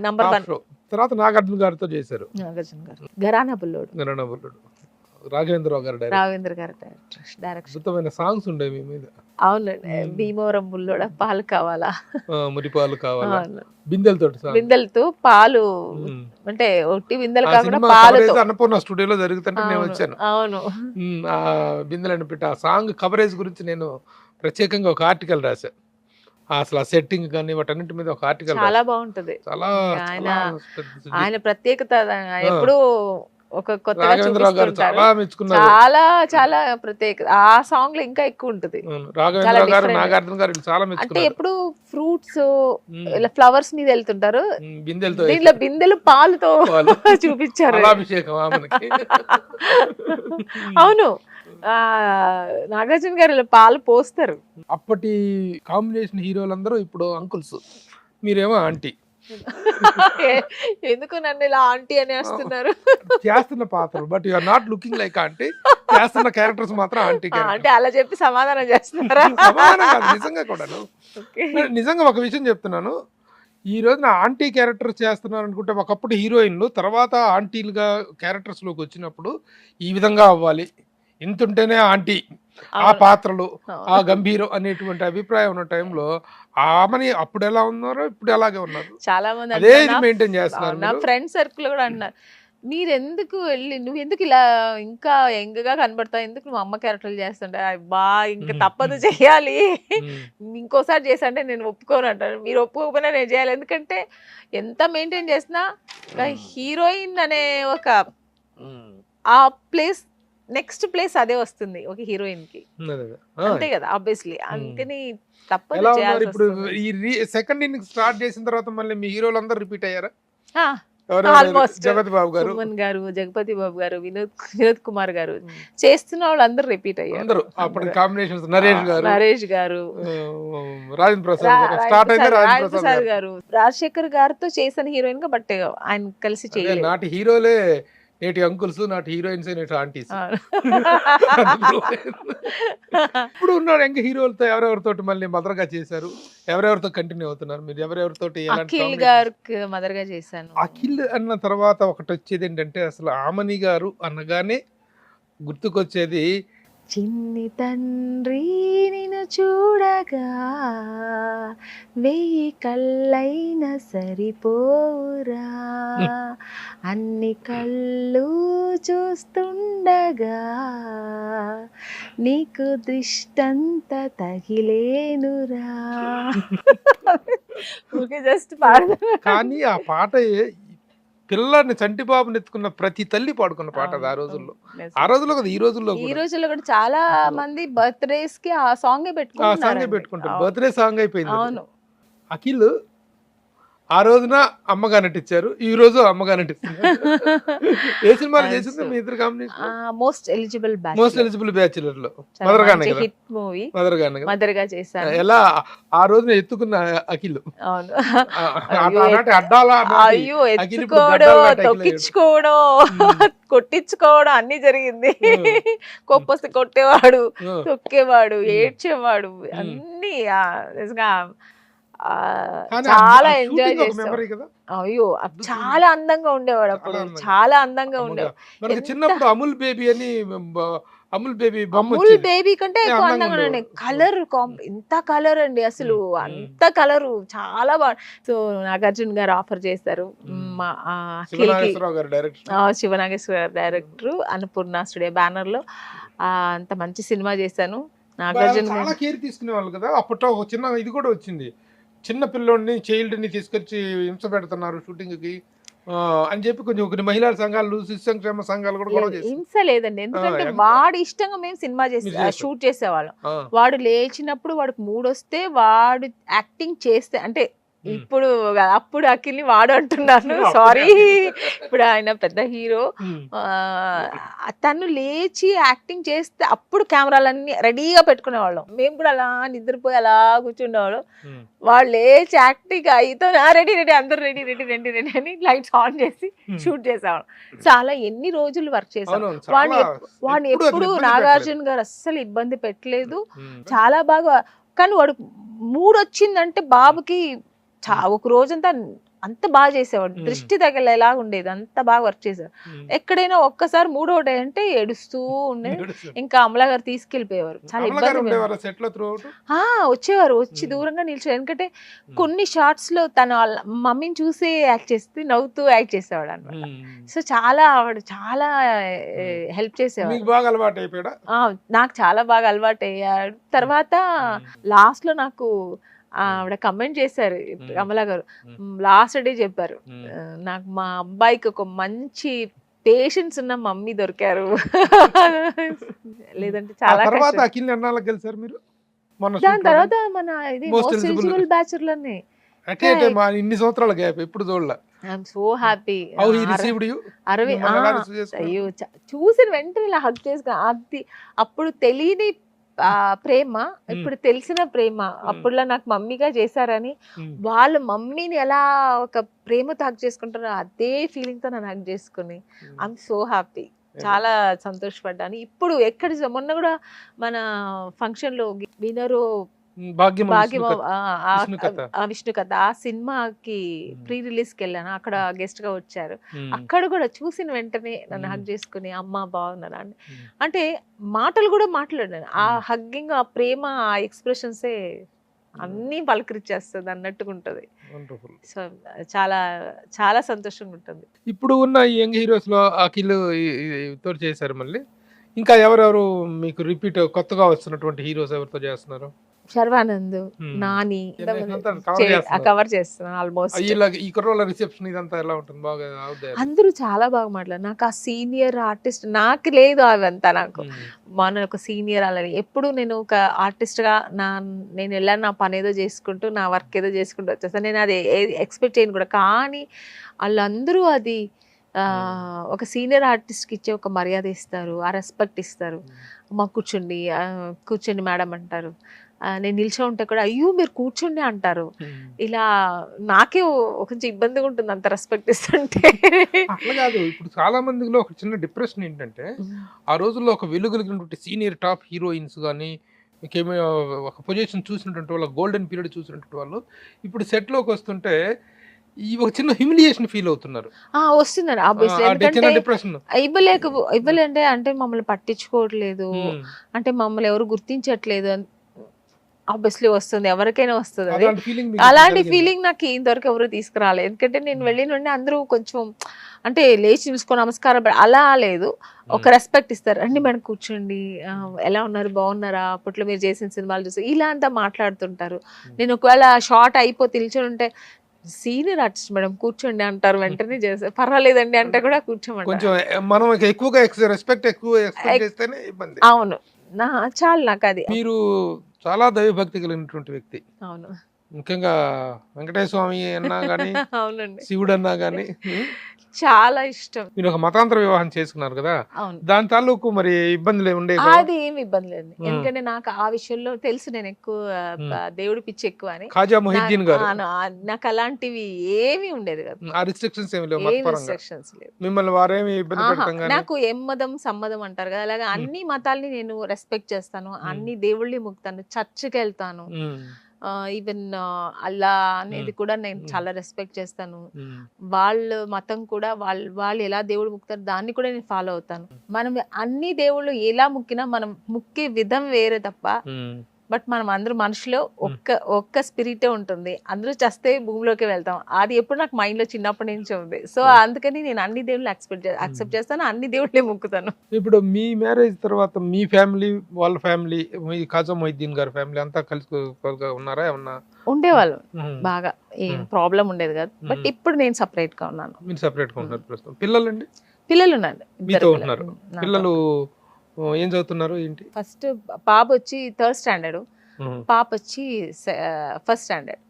నంబర్ 1. తర్వాత నాగార్జున గారితో చేశారు, ఘరానా బుల్లోడు. రాఘవేంద్ర గారు డైరెక్టర్. అద్భుతమైన సాంగ్స్ ఉండేవి మీ మీద. అవునండి. భీమవరం బుల్లోడ పాలు కావాలా, మురిపాలు కావాలా, అవును. బిందెలతో బిందెలతో పాలు, అంటే ఒట్టి బిందెలు కాకుండా సినిమా పాలతో. కవరేజ్ అన్నపూర్ణ స్టూడియోలో జరుగుతుంటే నేను అవును, వచ్చాను. అవును. ఆ బిందెలను పెట్టి ఆ సాంగ్ కవరేజ్ గురించి నేను ప్రత్యేకంగా ఒక ఆర్టికల్ రాశా. అసలు ఆ సెట్టింగ్ కానీ వాటన్నిటి మీద ఒక ఆర్టికల్ చాలా బాగుంటది. చాలా ఆయన చాలా పెద్ద- ఆయన ప్రత్యేకత ఎప్పుడు ఒక కొత్తగా రాఘవేంద్రరావు గారు చూపిస్తుంటారు. చాలా మెచ్చుకున్నారు. చాలా చాలా ప్రత్యేకత ఆ సాంగ్ లో ఇంకా ఎక్కువ ఉంటది. రాఘవేంద్రరావు గారు, different. నాగార్జున గారు వీళ్ళు చాలా అంటే మెచ్చుకున్నారు. ఎప్పుడు ఫ్రూట్స్ ఇలా ఫ్లవర్స్ మీద వెళ్తుంటారు, బిందెలతో దీంట్లో బిందెలు పాలుతో పాలు. చూపించారు. పాలాభిషేకం ఆమెకి. అవును, నాగార్జున గారు ఇలా పాలు పోస్తారు. అప్పటి కాంబినేషన్ హీరోలందరూ ఇప్పుడు అంకుల్స్, మీరేమో ఆంటీ. ఎందుకు నన్ను ఇలా ఆంటీ అని వస్తున్నారు? చేస్తున్న పాత్రలు but you are not looking like aunty, చేస్తున్న క్యారెక్టర్స్ మాత్రం ఆంటీ అంటే అలా చెప్పి సమాధానం చేస్తున్నారా? నిజంగా కూడాను. నిజంగా ఒక విషయం చెప్తున్నాను, ఈ రోజున ఆంటీ క్యారెక్టర్ చేస్తున్నారు అనుకుంటే ఒకప్పుడు హీరోయిన్లు తర్వాత ఆంటీలుగా క్యారెక్టర్స్ లోకి వచ్చినప్పుడు ఈ విధంగా అవ్వాలి, ఇంత ఉంటేనే ఆంటీ, ఆ పాత్రలు ఆ గంభీరం అనేటువంటి అభిప్రాయం ఉన్న టైంలో ఆమెని అప్పుడు ఎలా ఉన్నారో ఇప్పుడు అలాగే ఉన్నారు. చాలా మంది అదే మెయింటైన్ చేస్తున్నారు. నా ఫ్రెండ్ సర్కిల్ కూడా అన్నారు, మీరు ఎందుకు వెళ్ళి నువ్వు ఎందుకు ఇలా ఇంకా యంగ్ గా కనబడతావు, ఎందుకు నువ్వు అమ్మ క్యారెక్టర్లు చేస్తుంటే, బా ఇంకా తప్పదు చెయ్యాలి, ఇంకోసారి చేసంటే నేను ఒప్పుకోను అంటాను. మీరు ఒప్పుకోకపోయినా నేను చేయాలి, ఎందుకంటే ఎంత మెయింటైన్ చేసినా హీరోయిన్ అనే ఒక ఆ ప్లేస్ నెక్స్ట్ ప్లేస్ అదే వస్తుంది ఒక హీరోయిన్ కి, అంతే కదా ఆబ్వియస్లీ. అందుకని తప్పదు చేయాలి. ఇప్పుడు ఈ సెకండ్ ఇన్నింగ్ స్టార్ట్ చేసిన తర్వాత మళ్ళీ మీ హీరోలు అందరూ రిపీట్ అయ్యారా? ఆల్మోస్ట్ జగపతి బాబు గారు, సుమన్ గారు, జగపతి బాబు గారు, వినోద్ కుమార్ గారు, చేస్తున్న వాళ్ళు అందరూ రిపీట్ అయ్యారు. అందరూ అప్పటి కాంబినేషన్స్. నరేష్ గారు, రాజేంద్ర ప్రసాద్ గారు, స్టార్ట్ అయితే రాజేంద్ర ప్రసాద్ గారు, రాజశేఖర్ గారితో చేసిన హీరోయిన్ గా, బట్ ఆయన కలిసి చేయలేదు. నాటి హీరోలే నేటి అంకుల్స్, నాటి హీరోయిన్స్ నేటి ఆంటీస్. ఇప్పుడు ఉన్నారు ఇంకా హీరోలతో ఎవరెవరితో మళ్ళీ మదర్ గా చేశారు, ఎవరెవరితో కంటిన్యూ అవుతున్నారు మీరు? ఎవరెవరితో? అఖిల్ గారికి మదర్ గా చేశాను. అఖిల్ అన్న తర్వాత ఒకటి వచ్చేది ఏంటంటే, అసలు ఆమని గారు అనగానే గుర్తుకొచ్చేది చిన్ని తండ్రి నిన్ను చూడగా వెయ్యి కళ్ళైన సరిపోరా, అన్ని కళ్ళు చూస్తుండగా నీకు దృష్టంత తగిలేనురా. జస్ట్ కానీ ఆ పాట పిల్లాన్ని చంటిబాబుని ఎత్తుకున్న ప్రతి తల్లి పాడుకున్న పాట అది. ఆ రోజుల్లో కదా, ఈ రోజుల్లో కూడా చాలా మంది బర్త్డేస్ కి ఆ సాంగ్ పెట్టుకుంటారు. బర్త్డే సాంగ్ అయిపోయింది. అఖిల్ ఆ రోజున అమ్మగా నటించారు, ఈ రోజు అమ్మగా నటిస్తున్నారు. ఏ సినిమాలు చేసింది మీ ఇద్దరు కాంబినేషన్? మోస్ట్ ఎలిజిబుల్ బ్యాచులర్ లో మదర్ గానే హిట్ మూవీ, మదర్ మదర్ గా చేశాను. ఎలా ఆ రోజున ఎత్తుకున్న అఖిల్, అయ్యో ఎత్తుకోవడం, తొక్కించుకోవడం, కొట్టించుకోవడం అన్ని జరిగింది. కొప్పొస్తే కొట్టేవాడు, తొక్కేవాడు, ఏడ్చేవాడు, అన్ని చాలా ఎంజాయ్ చేస్తాం. అయ్యో చాలా అందంగా ఉండేవాడు అప్పుడు, చాలా అందంగా ఉండేవాడు. చిన్నప్పుడు అమూల్ బేబీ అని, అమూల్ బేబీ కంటే ఎక్కువ అందంగా ఉండే. కలర్ ఎంత కలర్ అండి అసలు, అంత కలరు చాలా బాగా. సో నాగార్జున గారు ఆఫర్ చేస్తారు, శివనాగేశ్వర గారు డైరెక్టర్, అన్నపూర్ణ స్టూడియో బ్యానర్ లో అంత మంచి సినిమా చేశాను. నాగార్జున చాలా కేర్ తీసుకునే వాళ్ళు కదా. అప్పట్లో ఒక చిన్న ఇది కూడా వచ్చింది, చిన్న పిల్లోడిని చైల్డ్ ని తీసుకొచ్చి హింస పెడుతున్నారు షూటింగ్ కి అని చెప్పి కొన్ని మహిళా సంఘాలు, శిశు సంక్షేమ సంఘాలు కూడా హింస లేదండి. ఎందుకంటే వాడు ఇష్టంగా మేము సినిమా షూట్ చేసేవాళ్ళం. వాడు లేచినప్పుడు వాడికి మూడ్ వస్తే వాడు యాక్టింగ్ చేస్తే, అంటే ఇప్పుడు అప్పుడు అఖిల్ని వాడు అంటున్నాను, సారీ, ఇప్పుడు ఆయన పెద్ద హీరో. తను లేచి యాక్టింగ్ చేస్తే అప్పుడు కెమెరాలన్నీ రెడీగా పెట్టుకునేవాళ్ళం. మేము కూడా అలా నిద్రపోయి అలా కూర్చుండేవాళ్ళం. వాళ్ళు లేచి యాక్టింగ్ అయితే రెడీ అందరు రెడీ అని లైట్స్ ఆన్ చేసి షూట్ చేసేవాళ్ళం. చాలా ఎన్ని రోజులు వర్క్ చేసాం. వాడిని ఎప్పుడు నాగార్జున గారు అస్సలు ఇబ్బంది పెట్టలేదు, చాలా బాగా. కానీ వాడు మూడు వచ్చిందంటే బాబుకి ఒక రోజంతా అంత బాగా చేసేవాడు, దృష్టి తగిలేలా ఉండేది, అంత బాగా వర్క్ చేసేవాడు. ఎక్కడైనా ఒక్కసారి మూడో అంటే ఏడుస్తూ ఉండేది. ఇంకా అమలా గారు తీసుకెళ్లిపోయేవారు, చాలా ఇబ్బంది. వచ్చేవారు, వచ్చి దూరంగా నిల్చో, ఎందుకంటే కొన్ని షార్ట్స్ లో తన మమ్మీని చూసి యాక్ట్ చేస్తే నవ్వుతూ యాక్ట్ చేసేవాడు అనమాట. సో చాలా ఆవిడ చాలా హెల్ప్ చేసేవాడు. నాకు చాలా బాగా అలవాటు అయ్యాడు. తర్వాత లాస్ట్ లో నాకు ఆవిడ కమెంట్ చేశారు, కమలా గారు లాస్ట్ డే చెప్పారు, నాకు మా అబ్బాయికి ఒక మంచి పేషెన్స్ ఉన్న మమ్మీ దొరికారు. లేదంటే చాలా దాని తర్వాత మన ఇది మోస్ట్ ఎలిజిబుల్ బ్యాచులర్ ని ఇన్ని సంవత్సరాల గ్యాప్ ఎప్పుడు చూడలే. I'm so happy. అయ్యో చూసిన వెంటనే ఇలా హగ్ చేసుకున్నా. అది అప్పుడు తెలియని ప్రేమ, ఇప్పుడు తెలిసిన ప్రేమ. అప్పుడులా నాకు మమ్మీగా చేశారని వాళ్ళ మమ్మీని ఎలా ఒక ప్రేమతో హగ్ చేసుకుంటారో అదే ఫీలింగ్ తో నన్ను హగ్ చేసుకుని ఐఎమ్ సో హ్యాపీ, చాలా సంతోషపడ్డాను. ఇప్పుడు ఎక్కడ మొన్న కూడా మన ఫంక్షన్ లో వినరు విష్ణు కథ ఆ సినిమాకి ప్రీ రిలీజ్ కి వెళ్ళాను, అక్కడ గెస్ట్ గా వచ్చారు. అక్కడ కూడా చూసిన వెంటనే నన్ను హగ్ చేసుకుని అమ్మ బాగున్నారా అని, అంటే మాటలు కూడా మాట్లాడాను. ఆ హగ్గింగ్, ఆ ప్రేమ, ఆ ఎక్స్ప్రెషన్సే అన్ని పలకరించేస్తుంది అన్నట్టుగా ఉంటది. సో చాలా చాలా సంతోషంగా ఉంటుంది. ఇప్పుడు ఉన్న యంగ్ హీరోస్ లో అఖిల్ తోటి చేశారు, మళ్ళీ ఇంకా ఎవరెవరు మీకు రిపీట్ కొత్తగా వస్తున్నటువంటి హీరోస్ ఎవరితో చేస్తున్నారు? శర్వానంద్, నాని కవర్ చేస్తున్నాను ఆల్మోస్ట్. అందరూ చాలా బాగా మాట్లాడారు. నాకు ఆ సీనియర్ ఆర్టిస్ట్ నాకు లేదు, అవంతా నాకు మన ఒక సీనియర్ అలా ఎప్పుడు నేను ఒక ఆర్టిస్ట్ గా నేను వెళ్ళాను, నా పని ఏదో చేసుకుంటూ నా వర్క్ ఏదో చేసుకుంటూ వచ్చేస్తాను. నేను అది ఎక్స్పెక్ట్ చేయను కూడా. కానీ వాళ్ళందరూ అది ఒక సీనియర్ ఆర్టిస్ట్కి ఇచ్చే ఒక మర్యాద ఇస్తారు, ఆ రెస్పెక్ట్ ఇస్తారు. మాకు కూర్చోండి మేడం అంటారు. నేను నిల్చో ఉంటే కూడా అయ్యో మీరు కూర్చోండి అంటారు. ఇలా నాకే కొంచెం ఇబ్బందిగా ఉంటుంది అంత రెస్పెక్ట్ ఇస్తుంటే. అట్లా కాదు, ఇప్పుడు చాలా మందిలో ఒక చిన్న డిప్రెషన్ ఏంటంటే, ఆ రోజుల్లో ఒక వెలుగులిగినటువంటి సీనియర్ టాప్ హీరోయిన్స్ కానీ ఇంకేమో ఒక పొజిషన్ చూసినటువంటి వాళ్ళ గోల్డెన్ పీరియడ్ చూసినటువంటి వాళ్ళు ఇప్పుడు సెట్ లోకి వస్తుంటే ఈ ఒక చిన్న హ్యూమిలియేషన్ ఫీల్ అవుతున్నారు. వస్తున్నారు ఇవ్వలేంటే అంటే మమ్మల్ని పట్టించుకోవట్లేదు, అంటే మమ్మల్ని ఎవరు గుర్తించట్లేదు, ఆబ్వియస్లీ వస్తుంది, ఎవరికైనా వస్తుంది. అలాంటి ఫీలింగ్ నాకు ఇంతవరకు ఎవరు తీసుకురాలేదు. ఎందుకంటే నేను వెళ్ళి నుండి అందరూ కొంచెం అంటే లేచి చూసుకొని నమస్కారం అలా లేదు, ఒక రెస్పెక్ట్ ఇస్తారు. రండి మేడం కూర్చోండి, ఎలా ఉన్నారు, బాగున్నారా, అప్పట్లో మీరు చేసిన సినిమాలు చూసి ఇలా అంతా మాట్లాడుతుంటారు. నేను ఒకవేళ షార్ట్ అయిపోతే నిల్చొని ఉంటే సీనియర్ ఆర్టిస్ట్ మేడం కూర్చోండి అంటారు, వెంటనే చేస్తారు. పర్వాలేదండి అంటే కూడా కూర్చోమంటారు. అవును, చాలు నాకు అది. మీరు చాలా దైవభక్తి కలిగినటువంటి వ్యక్తి. అవును, ముఖ్యంగా వెంకటేశ్వర స్వామి అన్నా గానీ, అవునండి, శివుడు అన్నా గానీ చాలా ఇష్టం. మీరు ఒక మతాంతర వివాహం చేసుకున్నారు కదా, దాని తాలూకు మరి ఇబ్బందులు ఉండేది? అది ఏమి ఇబ్బంది లేదు, ఎందుకంటే నాకు ఆ విషయంలో తెలుసు, నేను ఎక్కువ దేవుడి పిచ్చి ఎక్కువ అని. ఖాజా మొహిద్దీన్ గారు, నాకు అలాంటివి ఏమి ఉండేది కదా, ఆ రిస్ట్రిక్షన్స్ ఏమి లేవు, రిస్ట్రిక్షన్స్ లేవు. మిమ్మల్ని వారేమి ఇబ్బంది పెట్టడం? నాకు ఎమ్మదం సమ్మదం అంటారు కదా, అలాగే అన్ని మతాల్ని నేను రెస్పెక్ట్ చేస్తాను, అన్ని దేవుళ్ళని ముక్తాను, చర్చికి వెళ్తాను, ఈవెన్ అల్లా అనేది కూడా నేను చాలా రెస్పెక్ట్ చేస్తాను. వాళ్ళ మతం కూడా వాళ్ళు ఎలా దేవుడు ముక్తారు దాన్ని కూడా నేను ఫాలో అవుతాను. మనం అన్ని దేవుళ్ళు ఎలా ముక్కినా మనం ముక్కే విధం వేరే తప్ప, బట్ మనం అందరూ మనుషులో ఒక్క స్పిరిటే ఉంటుంది. అందరూ చస్తే భూమిలోకి వెళ్తాం, అది ఎప్పుడు నాకు మైండ్ లో చిన్నప్పటి నుంచి ఉంది. సో అందుకని నేను అన్ని దేవుళ్ళు యాక్సెప్ట్ చేస్తాను, అన్ని దేవుళ్ళే ముక్కుతాను. ఇప్పుడు మీ మ్యారేజ్ తర్వాత మీ ఫ్యామిలీ, వాళ్ళ ఫ్యామిలీ, ఖాజా మొహిద్దీన్ గారి ఫ్యామిలీ అంతా కలిసి ఉన్నారా? ఏమన్నా ఉండేవాళ్ళు, బాగా ఏం ప్రాబ్లం ఉండేది కాదు. బట్ ఇప్పుడు నేను సపరేట్ గా ఉన్నాను. మీరు సపరేట్ గా ఉన్నారు ప్రస్తుతం. పిల్లలండి? పిల్లలు ఉన్నారు, మీతో ఉన్నారు. పిల్లలు ఏం చదువుతున్నారు ఏంటి? ఫస్ట్ పాప వచ్చి 3rd స్టాండర్డ్, పాప వచ్చి 1st స్టాండర్డ్.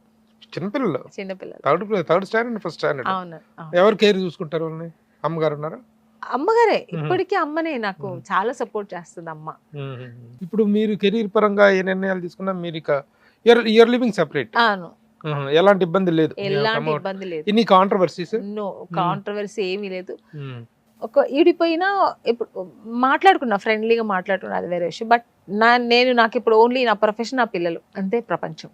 చిన్నపిల్లలు? చిన్నపిల్లలు, 3rd స్టాండర్డ్ 1st స్టాండర్డ్. అవును. ఎవరు కేర్ చూసుకుంటారు వాళ్ళని? అమ్మగారు ఉన్నారా? అమ్మగారే, ఇప్పటికీ అమ్మనే నాకు చాలా సపోర్ట్ చేస్తుంది అమ్మ. ఇప్పుడు మీరు కెరీర్ పరంగా ఏ నిర్ణయాలు తీసుకున్నా మీరు ఇక యూఆర్ లివింగ్ సెపరేట్? అవును, ఎలాంటి ఇబ్బంది లేదు? ఎలాంటి ఇబ్బంది లేదు. ఎన్ని కాంట్రవర్సీస్? నో కాంట్రవర్సీ ఏమీ లేదు. ఒక ఈడిపోయినా ఇప్పుడు మాట్లాడుకున్నా, ఫ్రెండ్లీగా మాట్లాడుకున్నా, అది వేరే విషయం. బట్ నాకు ఇప్పుడు ఓన్లీ నా ప్రొఫెషన్, నా పిల్లలు, అంతే ప్రపంచం.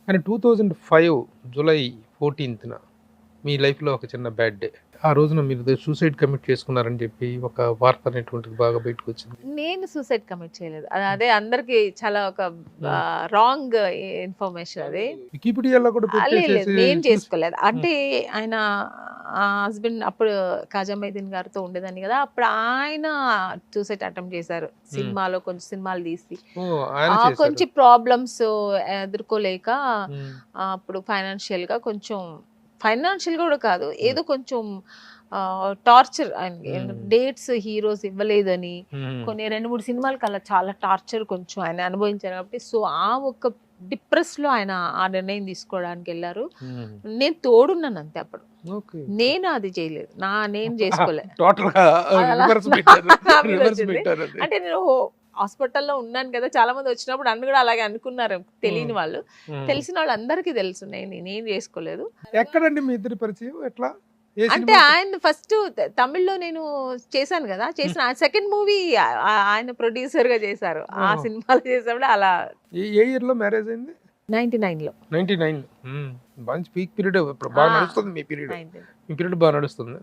కానీ 2005 జూలై 14న మీ లైఫ్లో ఒక చిన్న బ్యాడ్ డే, ఆ రోజున మీరు సూసైడ్ కమిట్ చేసుకున్నారని చెప్పి ఒక వార్త అనేటువంటిది బాగా బయటకు వచ్చింది. నేను సూసైడ్ కమిట్ చేయలేదు. అదే అందరికి చాలా ఒక రాంగ్ ఇన్ఫర్మేషన్ అది. వికీపీడియాలో కూడా లేదు, నేను చేసుకోలేదు. అంటే ఆయన హస్బెండ్ అప్పుడు కాజా మైదీన్ గారితో ఉండేదాన్ని కదా, అప్పుడు ఆయన సూసైడ్ అటెంప్ట్ చేశారు సినిమాలో, కొంచెం సినిమాలు తీసి కొంచెం ప్రాబ్లమ్స్ ఎదుర్కోలేక అప్పుడు ఫైనాన్షియల్ గా కూడా కాదు, ఏదో కొంచెం టార్చర్, డేట్స్ హీరోస్ ఇవ్వలేదని కొన్ని 2-3 సినిమాలకి అలా చాలా టార్చర్ కొంచెం ఆయన అనుభవించారు కాబట్టి, సో ఆ ఒక డిప్రెస్ లో ఆయన ఆ నిర్ణయం తీసుకోవడానికి వెళ్ళారు. నేను తోడున్నాను అంతే. అప్పుడు నేను అది చేయలేదు, నేను చేసుకోలేదు. అంటే నేను హాస్పిటల్లో ఉన్నాను కదా, చాలా మంది వచ్చినప్పుడు నన్ను కూడా అలాగే అనుకున్నారు, తెలియని వాళ్ళు. తెలిసిన వాళ్ళు అందరికీ తెలుసు, నేను చేసుకోలేదు. ఎక్కడండి మీ ఇద్దరి పరిచయం, ఎట్లా? అంటే ఆయన ఫస్ట్ తమిళ్లో నేను చేశాను కదా, చేసిన సెకండ్ మూవీ ఆయన ప్రొడ్యూసర్ గా చేశారు. ఆ సినిమాలో చేసినప్పుడు అలా. ఏ ఇయర్ లో మ్యారేజ్ అయింది? 99 లో. 99 మంచి పీక్ పీరియడ్. ఇప్పుడు బాగా నడుస్తుంది మీ పీరియడ్. మీ పీరియడ్ బాగా నడుస్తుంది.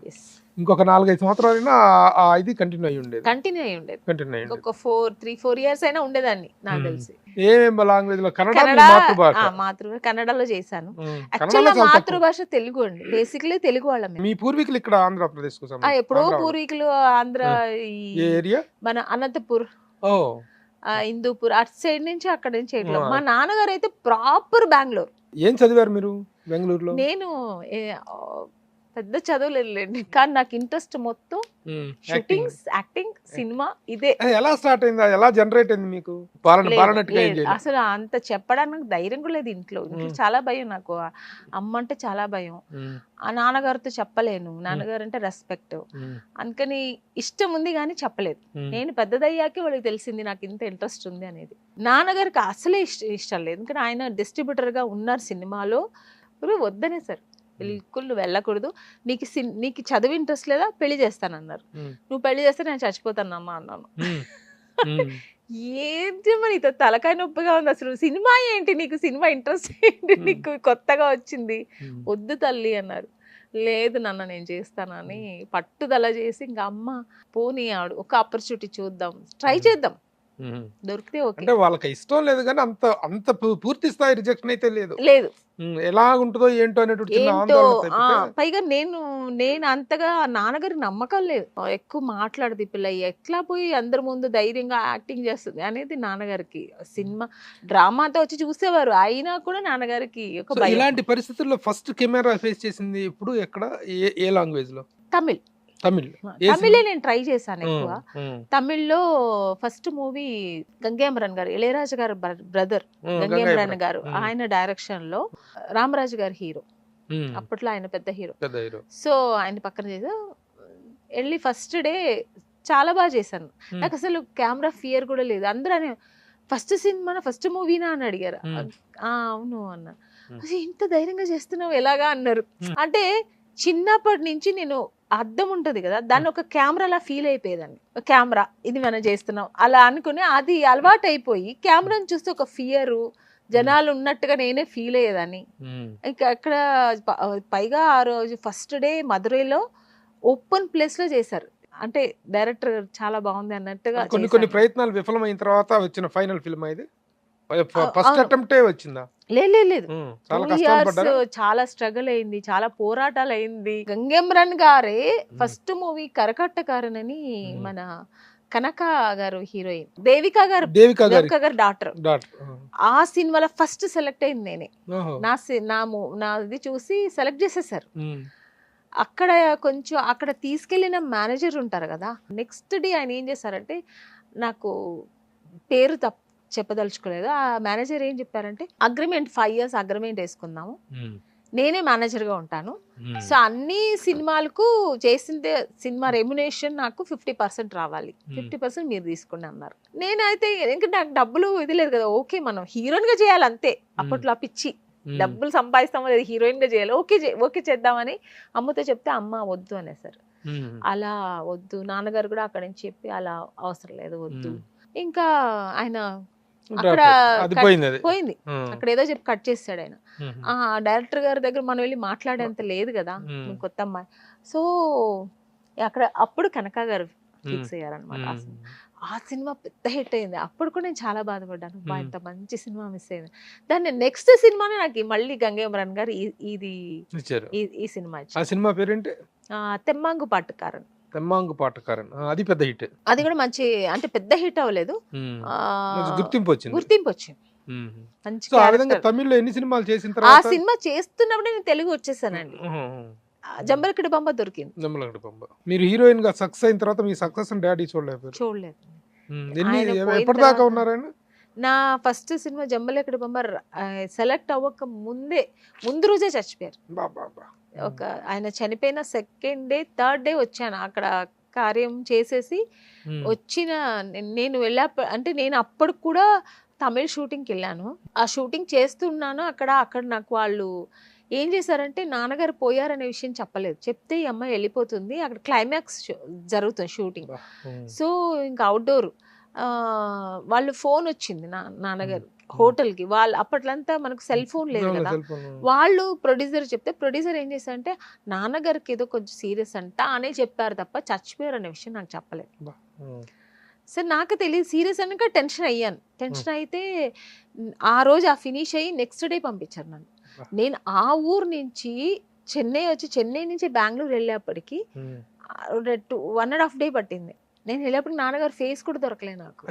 ఇంకొక 4-5 సంవత్సరాలైనా ఇది కంటిన్యూ అయ్యి ఉండేది. ఒక 3-4 ఇయర్స్ అయినా ఉండేదాన్ని నాకు తెలిసి. ఏమేం లాంగ్వేజ్ లో? కన్నడలో చేశాను. యాక్చువల్గా మాతృభాష తెలుగు అండి, బేసిక్లీ తెలుగు వాళ్ళం. మీ పూర్వీకులు ఇక్కడ ఆంధ్రప్రదేశ్ కు ఎప్పుడో పూర్వీకులు ఆంధ్ర, ఏరియా మన అనంతపూర్, హిందూపూర్ అటు సైడ్ నుంచి, అక్కడ నుంచి. మా నాన్నగారు అయితే ప్రాపర్ బెంగళూరు. ఏం చదివారు మీరు బెంగళూరులో? నేను పెద్ద చదువులేండి, కానీ నాకు ఇంట్రెస్ట్ మొత్తం షూటింగ్స్, యాక్టింగ్, సినిమా ఇదే. ఎలా స్టార్ట్ అయింది, ఎలా జనరేట్ అయింది మీకు? అసలు అంత చెప్పడానికి నాకు ధైర్యం కూడా లేదు. ఇంట్లో చాలా భయం నాకు, అమ్మ అంటే చాలా భయం. ఆ నాన్నగారితో చెప్పలేను, నాన్నగారు అంటే రెస్పెక్ట్, అందుకని ఇష్టం ఉంది కానీ చెప్పలేదు. నేను పెద్దదయ్యాకే వాళ్ళకి తెలిసింది నాకు ఇంత ఇంట్రెస్ట్ ఉంది అనేది. నాన్నగారికి అసలే ఇష్టం లేదు, ఎందుకంటే ఆయన డిస్ట్రిబ్యూటర్ గా ఉన్నారు సినిమాలో. వద్దనే సార్, బిల్కుల్ నువ్వు వెళ్ళకూడదు, నీకు చదువు ఇంట్రెస్ట్ లేదా, పెళ్లి చేస్తానన్నారు. నువ్వు పెళ్లి చేస్తే నేను చచ్చిపోతానమ్మా అన్నాను. ఏంటి మరి నీతో తలకాయ నొప్పిగా ఉంది, అసలు సినిమా ఏంటి, నీకు సినిమా ఇంట్రెస్ట్ ఏంటి, నీకు కొత్తగా వచ్చింది, వద్దు తల్లి అన్నారు. లేదు నాన్న నేను చేస్తానని పట్టుదల చేసి, ఇంకా అమ్మ పోనీ ఒక ఆపర్చునిటీ చూద్దాం, ట్రై చేద్దాం, దొరికితే ఓకే. అంటే వాళ్ళకి ఇష్టం లేదు కానీ అంత అంత పూర్తి స్థాయి రిజెక్షన్ అయితే లేదు. ఎలా ఉంటుందో ఏంటో అనేటువంటి పైగా నేను అంతగా నాన్నగారి నమ్మకం లేదు, ఎక్కువ మాట్లాడదు పిల్ల, ఎట్లా పోయి అందరి ముందు ధైర్యంగా యాక్టింగ్ చేస్తుంది అనేది నాన్నగారికి. సినిమా డ్రామాతో వచ్చి చూసేవారు, అయినా కూడా నాన్నగారికి ఒక భయం. ఇలాంటి పరిస్థితుల్లో ఫస్ట్ కెమెరా ఫేస్ చేసింది ఇప్పుడు ఎక్కడ, ఏ లాంగ్వేజ్ లో? తమిళే నేను ట్రై చేశాను ఎక్కువ. తమిళ్లో ఫస్ట్ మూవీ గంగేమరన్ గారు, ఇళయరాజు గారు బ్రదర్ గంగేమరన్ గారు, ఆయన డైరెక్షన్ లో రామరాజు గారు హీరో, అప్పట్లో ఆయన పెద్ద హీరో. సో ఆయన పక్కన చేసా, వెళ్ళి ఫస్ట్ డే చాలా బాగా చేశాను. నాకు అసలు కెమెరా ఫియర్ కూడా లేదు. అందరూ అనే ఫస్ట్ సినిమా ఫస్ట్ మూవీనా అని అడిగారు. అవును అన్నా. ఇంత ధైర్యంగా చేస్తున్నావు ఎలాగా అన్నారు. అంటే చిన్నప్పటి నుంచి నేను అద్దం ఉంటది కదా, దాన్ని ఒక కెమెరాలా ఫీల్ అయిపోయేదాన్ని. కెమెరా ఇది మనం చేస్తున్నాం అలా అనుకుని, అది అలవాటు అయిపోయి కెమెరాని చూస్తే ఒక ఫియరు, జనాలు ఉన్నట్టుగా నేనే ఫీల్ అయ్యేదాన్ని. ఇంకా అక్కడ పైగా ఆ రోజు ఫస్ట్ డే మధురైలో ఓపెన్ ప్లేస్ లో చేశారు. అంటే డైరెక్టర్ చాలా బాగుంది అన్నట్టుగా. కొన్ని ప్రయత్నాలు విఫలమైన తర్వాత వచ్చిన ఫైనల్ ఫిల్మ్ ఇది. ఫస్ట్ అటెంప్టే వచ్చిందా? లేదు, 2 years చాలా స్ట్రగుల్ అయింది, చాలా పోరాటాలు అయింది. గంగేమరన్ గారే ఫస్ట్ మూవీ కరకట్టకారన్ అని, మన కనక గారు హీరోయిన్, దేవికా గారు డాక్టర్, ఆ సినిమాలో ఫస్ట్ సెలెక్ట్ అయింది నేనే. నాది చూసి సెలెక్ట్ చేసేసారు. అక్కడ కొంచెం అక్కడ తీసుకెళ్లిన మేనేజర్ ఉంటారు కదా, నెక్స్ట్ డే ఆయన ఏం చేశారంటే, నాకు పేరు చెప్పదలుచుకోలేదు, ఆ మేనేజర్ ఏం చెప్పారంటే, అగ్రిమెంట్ 5 years అగ్రిమెంట్ వేసుకుందాము, నేనే మేనేజర్ గా ఉంటాను, సో అన్ని సినిమాలకు చేసిందే సినిమా రెమ్యునేషన్ నాకు 50% రావాలి, 50% మీరు తీసుకోండి అన్నారు. నేనైతే ఇంకా నాకు డబ్బులు ఇది లేదు కదా, ఓకే మనం హీరోయిన్ గా చేయాలి అంతే, అప్పట్లో పిచ్చి, డబ్బులు సంపాదిస్తామో లేదు, హీరోయిన్ గా చేయాలి, ఓకే చేద్దామని అమ్మతో చెప్తే అమ్మ వద్దు అనేసారు. అలా వద్దు, నాన్నగారు కూడా అక్కడి నుంచి చెప్పి అలా అవసరం లేదు వద్దు. ఇంకా ఆయన అక్కడ అది పోయింది అది. పోయింది. అక్కడ ఏదో చెప్పి కట్ చేస్తాడు ఆయన. ఆ డైరెక్టర్ గారి దగ్గర మనం వెళ్ళి మాట్లాడేంత లేదు కదా, నువ్వు కొత్త అమ్మాయి. సో అక్కడ అప్పుడు కనక గారు ఫిక్స్ అయ్యారనమాట. ఆ సినిమా పెద్ద హిట్ అయింది. అప్పుడు కూడా నేను చాలా బాధపడ్డాను, బా ఇంత మంచి సినిమా మిస్ అయింది. దాన్ని నెక్స్ట్ సినిమానే నాకు మళ్ళీ గంగేమరన్ గారు ఇది ఈ సినిమా ఆ సినిమా పేరేంటి? తెమ్మాంగు పాటకారన్. తెమ్మాంగు పాటకారన్, అది పెద్ద హిట్. అది కూడా మంచి, అంటే పెద్ద హిట్ అవ్వలేదు, గుర్తింపు వచ్చింది. మంచి ఆ విధంగా తమిళ్లో ఎన్ని సినిమాలు చేసిన ఆ తర్వాత సినిమా చేస్తున్నప్పుడు నేను తెలుగు వచ్చేసానండి. జంబలకిడి బొమ్మ దొరికింది. జంబలకిడి బొమ్మ. మీరు హీరోయిన్ గా సక్సెస్ అయిన తర్వాత మీ సక్సెస్ డాడీ చూడలేదు. ఎప్పటిదాకా ఉన్నారని? నా ఫస్ట్ సినిమా జంబలకిడి బొమ్మ సెలెక్ట్ అవ్వక ముందు రోజే చచ్చిపోయారు. ఒక ఆయన చనిపోయిన సెకండ్ డే థర్డ్ డే వచ్చాను అక్కడ కార్యం చేసేసి వచ్చిన. నేను అంటే నేను అప్పుడు కూడా తమిళ్ షూటింగ్కి వెళ్ళాను. ఆ షూటింగ్ చేస్తున్నాను అక్కడ నాకు వాళ్ళు ఏం చేశారంటే నాన్నగారు పోయారనే విషయం చెప్పలేదు. చెప్తే ఈ అమ్మాయి వెళ్ళిపోతుంది, అక్కడ క్లైమాక్స్ జరుగుతుంది షూటింగ్. సో ఇంకా అవుట్డోర్ వాళ్ళు ఫోన్ వచ్చింది నాన్నగారు హోటల్కి. వాళ్ళు అప్పట్లంతా మనకు సెల్ ఫోన్ లేదు కదా, వాళ్ళు ప్రొడ్యూసర్ చెప్తే ప్రొడ్యూసర్ ఏం చేశారంటే నాన్నగారికి ఏదో కొంచెం సీరియస్ అంట అనే చెప్పారు తప్ప చచ్చిపోయారు అనే విషయం నాకు చెప్పలేదు. సరే నాకు తెలియదు, సీరియస్ అనక టెన్షన్ అయ్యాను. టెన్షన్ అయితే ఆ రోజు ఆ ఫినిష్ అయ్యి నెక్స్ట్ డే పంపించారు నన్ను. నేను ఆ ఊరు నుంచి చెన్నై వచ్చి చెన్నై నుంచి బెంగళూరు వెళ్ళేప్పటికి 1.5 day పట్టింది. నేను వెళ్ళేప్పటికి నాన్నగారు ఫేస్ కూడా దొరకలే నాకు,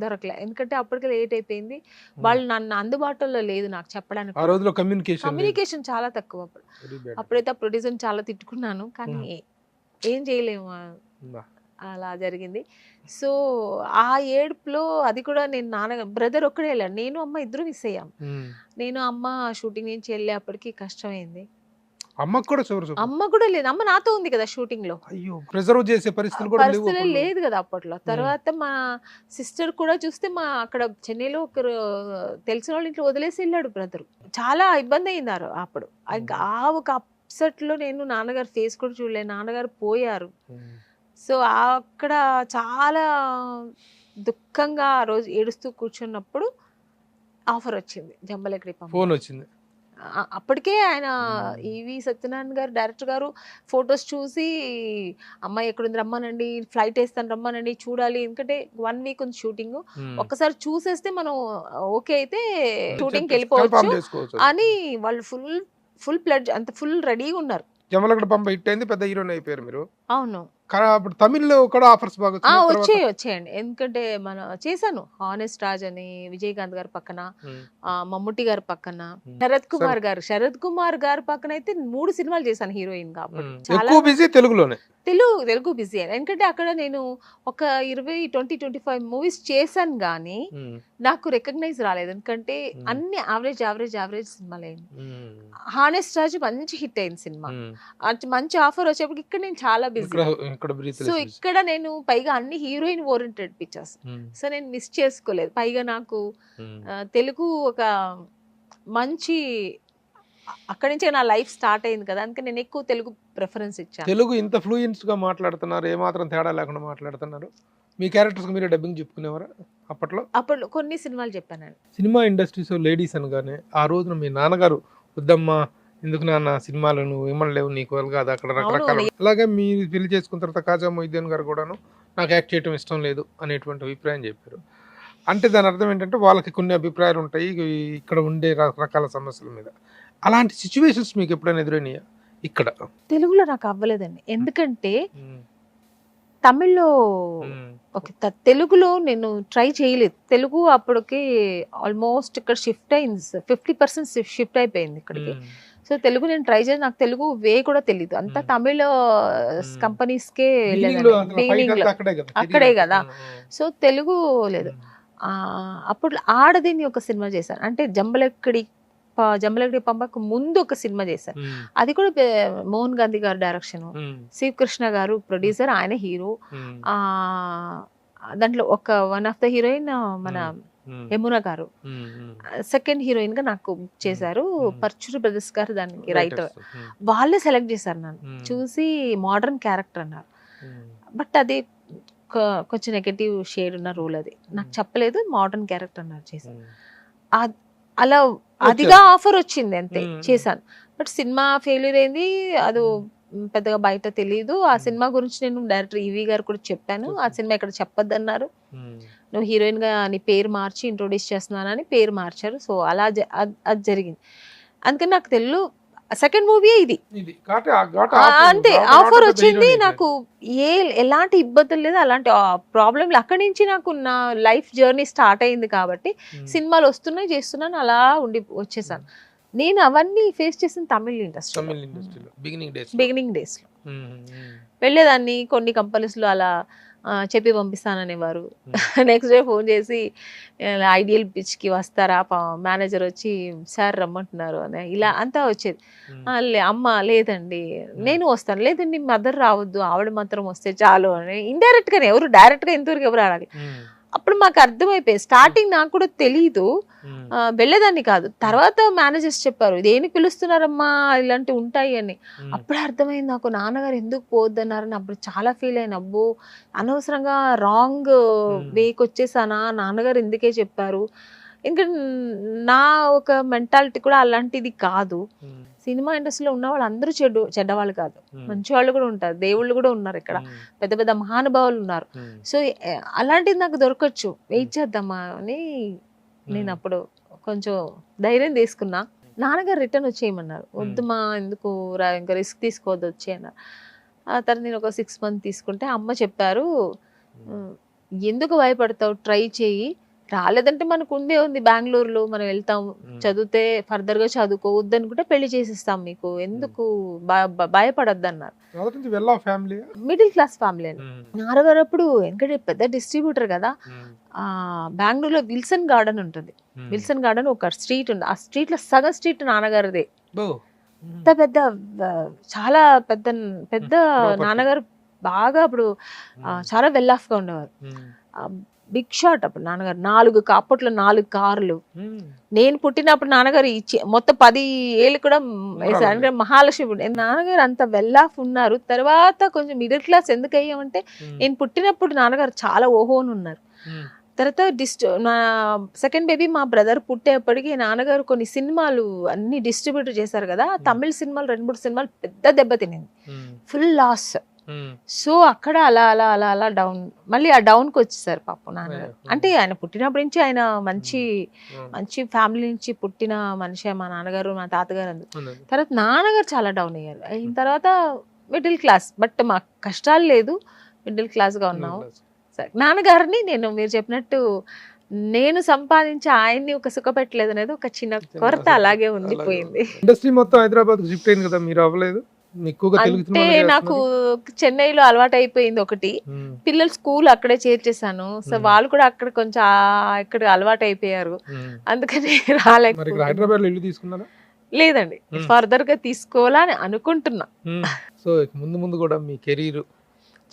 దొరకలే. ఎందుకంటే అప్పటికే లేట్ అయిపోయింది. వాళ్ళు నన్ను అందుబాటులో లేదు నాకు చెప్పడానికి. కమ్యూనికేషన్ చాలా తక్కువ. అప్పుడైతే ఆ ప్రొడ్యూసర్ చాలా తిట్టుకున్నాను, కానీ ఏం చేయలేము, అలా జరిగింది. సో ఆ ఏడుపులో అది కూడా నేను బ్రదర్ ఒక్కడే వెళ్ళాను, నేను అమ్మ ఇద్దరు మిస్ అయ్యాం. నేను అమ్మ షూటింగ్ నుంచి వెళ్ళేప్పటికి కష్టమైంది. అమ్మ కూడా లేదు, అమ్మ నాతో ఉంది కదా షూటింగ్ లో, పరిస్థితులు లేదు కదా అప్పట్లో. తర్వాత మా సిస్టర్ కూడా చూస్తే అక్కడ చెన్నైలో ఒకరు తెలిసిన వాళ్ళ ఇంట్లో వదిలేసి వెళ్ళాడు బ్రదర్. చాలా ఇబ్బంది అయిందారు అప్పుడు. ఆ ఒక అప్సెట్ లో నేను నాన్నగారు ఫేస్ కూడా చూడలేదు, నాన్నగారు పోయారు. సో అక్కడ చాలా దుఃఖంగా ఆ రోజు ఏడుస్తూ కూర్చున్నప్పుడు ఆఫర్ వచ్చింది, జంబలకిడి ఫోన్ వచ్చింది. అప్పటికే ఆయన ఈవి సత్యనారాయణ గారు డైరెక్టర్ గారు ఫొటోస్ చూసి అమ్మాయి ఎక్కడుంది రమ్మానండి, ఫ్లైట్ వేస్తాను రమ్మానండి, చూడాలి, ఎందుకంటే 1 week ఉంది షూటింగ్, ఒక్కసారి చూసేస్తే మనం ఓకే అయితే షూటింగ్కి వెళ్ళిపోవచ్చు అని వాళ్ళు ఫుల్ ప్లెడ్జ్ అంత ఫుల్ రెడీగా ఉన్నారు. జంబలకిడి పంప హిట్ అయింది, పెద్ద హీరోయిన్ అయిపోయారు మీరు. అవును, అప్పుడు తమిళ్లో కూడా ఆఫర్స్ బాగా వచ్చాయండి. ఎందుకంటే చేశాను హానెస్ట్ రాజ్ అని విజయకాంత్ గారి పక్కన, మమ్ముట్టి గారి పక్కన, శరత్ కుమార్ గారి పక్కన అయితే 3 సినిమాలు చేశాను హీరోయిన్ గా. చాలా బిజీ తెలుగు బిజీ. ఎందుకంటే అక్కడ నేను ఒక 20-25 మూవీస్ చేశాను గానీ నాకు రికగ్నైజ్ రాలేదు, ఎందుకంటే అన్ని యావరేజ్ సినిమాలు. హానెస్ట్ రాజ్ మంచి హిట్ అయింది సినిమా, మంచి ఆఫర్ వచ్చేప్పటికి ఇక్కడ నేను చాలా బిజీ. సో ఇక్కడ నేను పైగా అన్ని హీరోయిన్ ఓరియంటెడ్ పిక్చర్స్, సో నేను మిస్ చేసుకోలేదు. పైగా నాకు తెలుగు ఒక మంచి అక్కడి నుంచే నా లైఫ్ స్టార్ట్ అయింది కదా, అందుకే నేను ఎక్కువ తెలుగు ప్రిఫరెన్స్ ఇచ్చాను. తెలుగు ఇంత ఫ్లూయెన్స్ గా మాట్లాడుతున్నారు, ఏమాత్రం తేడా లేకుండా మాట్లాడుతున్నారు. మీ క్యారెక్టర్స్ మీరే డబ్బింగ్ చెప్పుకునేవారా అప్పట్లో? కొన్ని సినిమాలు చెప్పానండి. సినిమా ఇండస్ట్రీస్ లేడీస్ అనగానే ఆ రోజున మీ నాన్నగారు వద్దమ్మా ఎందుకు నాన్న సినిమాలు నువ్వు ఇమ్మలేవు, నీకు కాదు అక్కడ రకరకాల. అలాగే మీరు పెళ్లి చేసుకున్న తర్వాత కాజా మొయిద్దీన్ గారు కూడాను నాకు యాక్ట్ చేయడం ఇష్టం లేదు అనేటువంటి అభిప్రాయం చెప్పారు. అంటే దాని అర్థం ఏంటంటే వాళ్ళకి కొన్ని అభిప్రాయాలు ఉంటాయి ఇక్కడ ఉండే రకరకాల సమస్యల మీద. అలాంటి సిచ్యువేషన్స్ మీకు ఎప్పుడైనా ఎదురైనాయా? ఇక్కడ తెలుగులో నాకు అవ్వలేదండి, ఎందుకంటే తమిళ్లో తెలుగులో నేను ట్రై చేయలేదు. తెలుగు అప్పటికి ఆల్మోస్ట్ ఇక్కడ షిఫ్ట్ అయింది, 50% షిఫ్ట్ అయిపోయింది ఇక్కడికి. సో తెలుగు నేను ట్రై చేసి నాకు తెలుగు వే కూడా తెలియదు, అంతా తమిళ కంపెనీస్కే అక్కడే కదా, సో తెలుగు లేదు. అప్పుడు ఆడదిని ఒక సినిమా చేశాను, అంటే జంబలకిడి పంపకు ముందు ఒక సినిమా చేశాను. అది కూడా మోహన్ గాంధీ గారు డైరెక్షన్, శివకృష్ణ గారు ప్రొడ్యూసర్, ఆయన హీరో. దాంట్లో వన్ ఆఫ్ ద హీరోయిన్ మన యమున గారు, సెకండ్ హీరోయిన్ గా నాకు చేశారు. పర్చూరి బ్రదర్స్ గారు దానికి రైటర్, వాళ్ళే సెలెక్ట్ చేశారు నన్ను చూసి, మోడర్న్ క్యారెక్టర్ అన్నారు. బట్ అది కొంచెం నెగటివ్ షేడ్ ఉన్న రోల్ అది. నాకు చెప్పలేదు, మోడర్న్ క్యారెక్టర్ అన్నారు చేశాను. అలా అదిగా ఆఫర్ వచ్చింది అంతే, చేశాను. బట్ సినిమా ఫెయిల్యూర్ అయింది, అది పెద్దగా బయట తెలియదు. ఆ సినిమా గురించి నేను డైరెక్టర్ ఈవి గారు కూడా చెప్పాను, ఆ సినిమా ఇక్కడ చెప్పొద్దు అన్నారు, నువ్వు హీరోయిన్ గా నీ పేరు మార్చి ఇంట్రొడ్యూస్ చేస్తున్నానని పేరు మార్చారు. సో అలా అది జరిగింది. అందుకని నాకు తెలుగు సెకండ్ మూవీ ఇది అంతే. ఆఫర్ వచ్చింది నాకు, ఎలాంటి ఇబ్బందులు లేదు, అలాంటి ప్రాబ్లం. అక్కడి నుంచి నాకు నా లైఫ్ జర్నీ స్టార్ట్ అయింది కాబట్టి సినిమాలు వస్తున్నాయి, చేస్తున్నాను, అలా ఉండి వచ్చేసాను. నేను అవన్నీ ఫేస్ చేసిన తమిళ ఇండస్ట్రీలో బిగినింగ్ డేస్ లో వెళ్ళేదాన్ని. కొన్ని కంపెనీస్ లో అలా చెప్పి పంపిస్తాననేవారు. నెక్స్ట్ డే ఫోన్ చేసి ఐడియల్ పిచ్ కి వస్తారా, మేనేజర్ వచ్చి సార్ రమ్మంటున్నారు అని, ఇలా అంతా వచ్చేది. అమ్మ లేదండి నేను వస్తాను, లేదండి మదర్ రావద్దు, ఆవిడ మాత్రం వస్తే చాలు అని. ఇండైరెక్ట్ గానే, ఎవరు డైరెక్ట్ గా ఎంతవరకు ఎవరు ఆడాలి. అప్పుడు మాకు అర్థమైపోయింది. స్టార్టింగ్ నాకు కూడా తెలీదు, వెళ్ళేదాన్ని కాదు. తర్వాత మేనేజర్స్ చెప్పారు దేనికి పిలుస్తున్నారమ్మా, ఇలాంటివి ఉంటాయి అని. అప్పుడే అర్థమైంది నాకు, నాన్నగారు ఎందుకు పోవద్దన్నారని. అప్పుడు చాలా ఫీల్ అయిన, అబ్బో అనవసరంగా రాంగ్ వేకి వచ్చేసానా, నాన్నగారు ఎందుకే చెప్పారు. ఇంకా నా ఒక మెంటాలిటీ కూడా అలాంటిది కాదు. సినిమా ఇండస్ట్రీలో ఉన్న వాళ్ళు అందరూ చెడ్డవాళ్ళు కాదు, మంచి వాళ్ళు కూడా ఉంటారు, దేవుళ్ళు కూడా ఉన్నారు ఇక్కడ, పెద్ద పెద్ద మహానుభావులు ఉన్నారు. సో అలాంటిది నాకు దొరకచ్చు, వెయిట్ చేద్దామా అని నేను అప్పుడు కొంచెం ధైర్యం తీసుకున్నా. నాన్నగారు రిటర్న్ వచ్చేయమన్నారు, వద్దుమా ఎందుకు ఇంకా రిస్క్ తీసుకోవద్దు వచ్చే అన్నారు. ఆ తర్వాత నేను ఒక 6 months తీసుకుంటే అమ్మ చెప్పారు, ఎందుకు భయపడతావు, ట్రై చేయి, రాలేదంటే మనకు ఉందే ఉంది బెంగళూరులో, మనం వెళ్తాం, చదివితే ఫర్దర్ గా చదువుకోవద్దు అనుకుంటే పెళ్లి చేసిస్తాం మీకు, ఎందుకు భయపడద్దు అన్నారు. మిడిల్ క్లాస్ ఫ్యామిలీ అండి. నాన్నగారు అప్పుడు ఎందుకంటే పెద్ద డిస్ట్రిబ్యూటర్ కదా, బెంగళూరులో విల్సన్ గార్డెన్ ఉంటుంది. విల్సన్ గార్డెన్ ఒక స్ట్రీట్ ఉంది, ఆ స్ట్రీట్ లో సగం స్ట్రీట్ నాన్నగారిదే. పెద్ద చాలా పెద్ద పెద్ద నాన్నగారు బాగా అప్పుడు చాలా వెల్ ఆఫ్ గా ఉండేవారు. బిగ్ షాట్ అప్పుడు నాన్నగారు, 4 కార్లు. నేను పుట్టినప్పుడు నాన్నగారు మొత్తం 10 ఏళ్ళు కూడా మహాలక్ష్మి. నాన్నగారు అంత వెల్ ఆఫ్ ఉన్నారు. తర్వాత కొంచెం మిడిల్ క్లాస్ ఎందుకు అయ్యామంటే, నేను పుట్టినప్పుడు నాన్నగారు చాలా ఓహోని ఉన్నారు. తర్వాత నా సెకండ్ బేబీ మా బ్రదర్ పుట్టేప్పటికి నాన్నగారు కొన్ని సినిమాలు అన్ని డిస్ట్రిబ్యూట్ చేశారు కదా, తమిళ సినిమాలు 2-3 సినిమాలు పెద్ద దెబ్బ తినింది, ఫుల్ లాస్. సో అక్కడ అలా అలా అలా అలా డౌన్, మళ్ళీ ఆ డౌన్ కి వచ్చేసారు పాపం నాన్నగారు. అంటే ఆయన పుట్టినప్పటి నుంచి ఆయన మంచి ఫ్యామిలీ నుంచి పుట్టిన మనిషి మా నాన్నగారు, మా తాతగారు అందుకు. తర్వాత నాన్నగారు చాలా డౌన్ అయ్యారు. అయిన తర్వాత మిడిల్ క్లాస్, బట్ మాకు కష్టాలు లేదు, మిడిల్ క్లాస్ గా ఉన్నాము. నాన్నగారిని నేను మీరు చెప్పినట్టు నేను సంపాదించి ఆయన్ని ఒక సుఖపెట్టలేదు అనేది ఒక చిన్న కొరత అలాగే ఉండిపోయింది. ఇండస్ట్రీ మొత్తం హైదరాబాద్ షిఫ్ట్ అయింది కదా, మీరు అవ్వలేదు? అంటే నాకు చెన్నైలో అలవాటు అయిపోయింది ఒకటి, పిల్లలు స్కూల్ అక్కడే చేర్చేసాను. సో వాళ్ళు కూడా అక్కడ కొంచెం ఇక్కడ అలవాటు అయిపోయారు, అందుకని రాలేకపోయాను. హైదరాబాద్ లో ఇల్లు తీసుకున్నారా? లేదండి, ఫర్దర్ గా తీసుకోవాలని అనుకుంటున్నా. సో ముందు ముందు కూడా మీ కెరీర్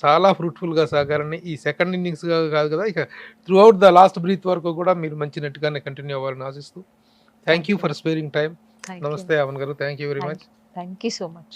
చాలా ఫ్రూట్ఫుల్ గా సాగాలని, ఈ సెకండ్ ఇన్నింగ్స్ కాదు కదా, ఇక throughout the last breath వరకు కూడా మీరు మంచి నట్టుగానే కంటిన్యూ అవ్వాలని ఆశిస్తూ, thank you for sparing time. నమస్తే అమన్ గారు, thank you very much. Thank you so much.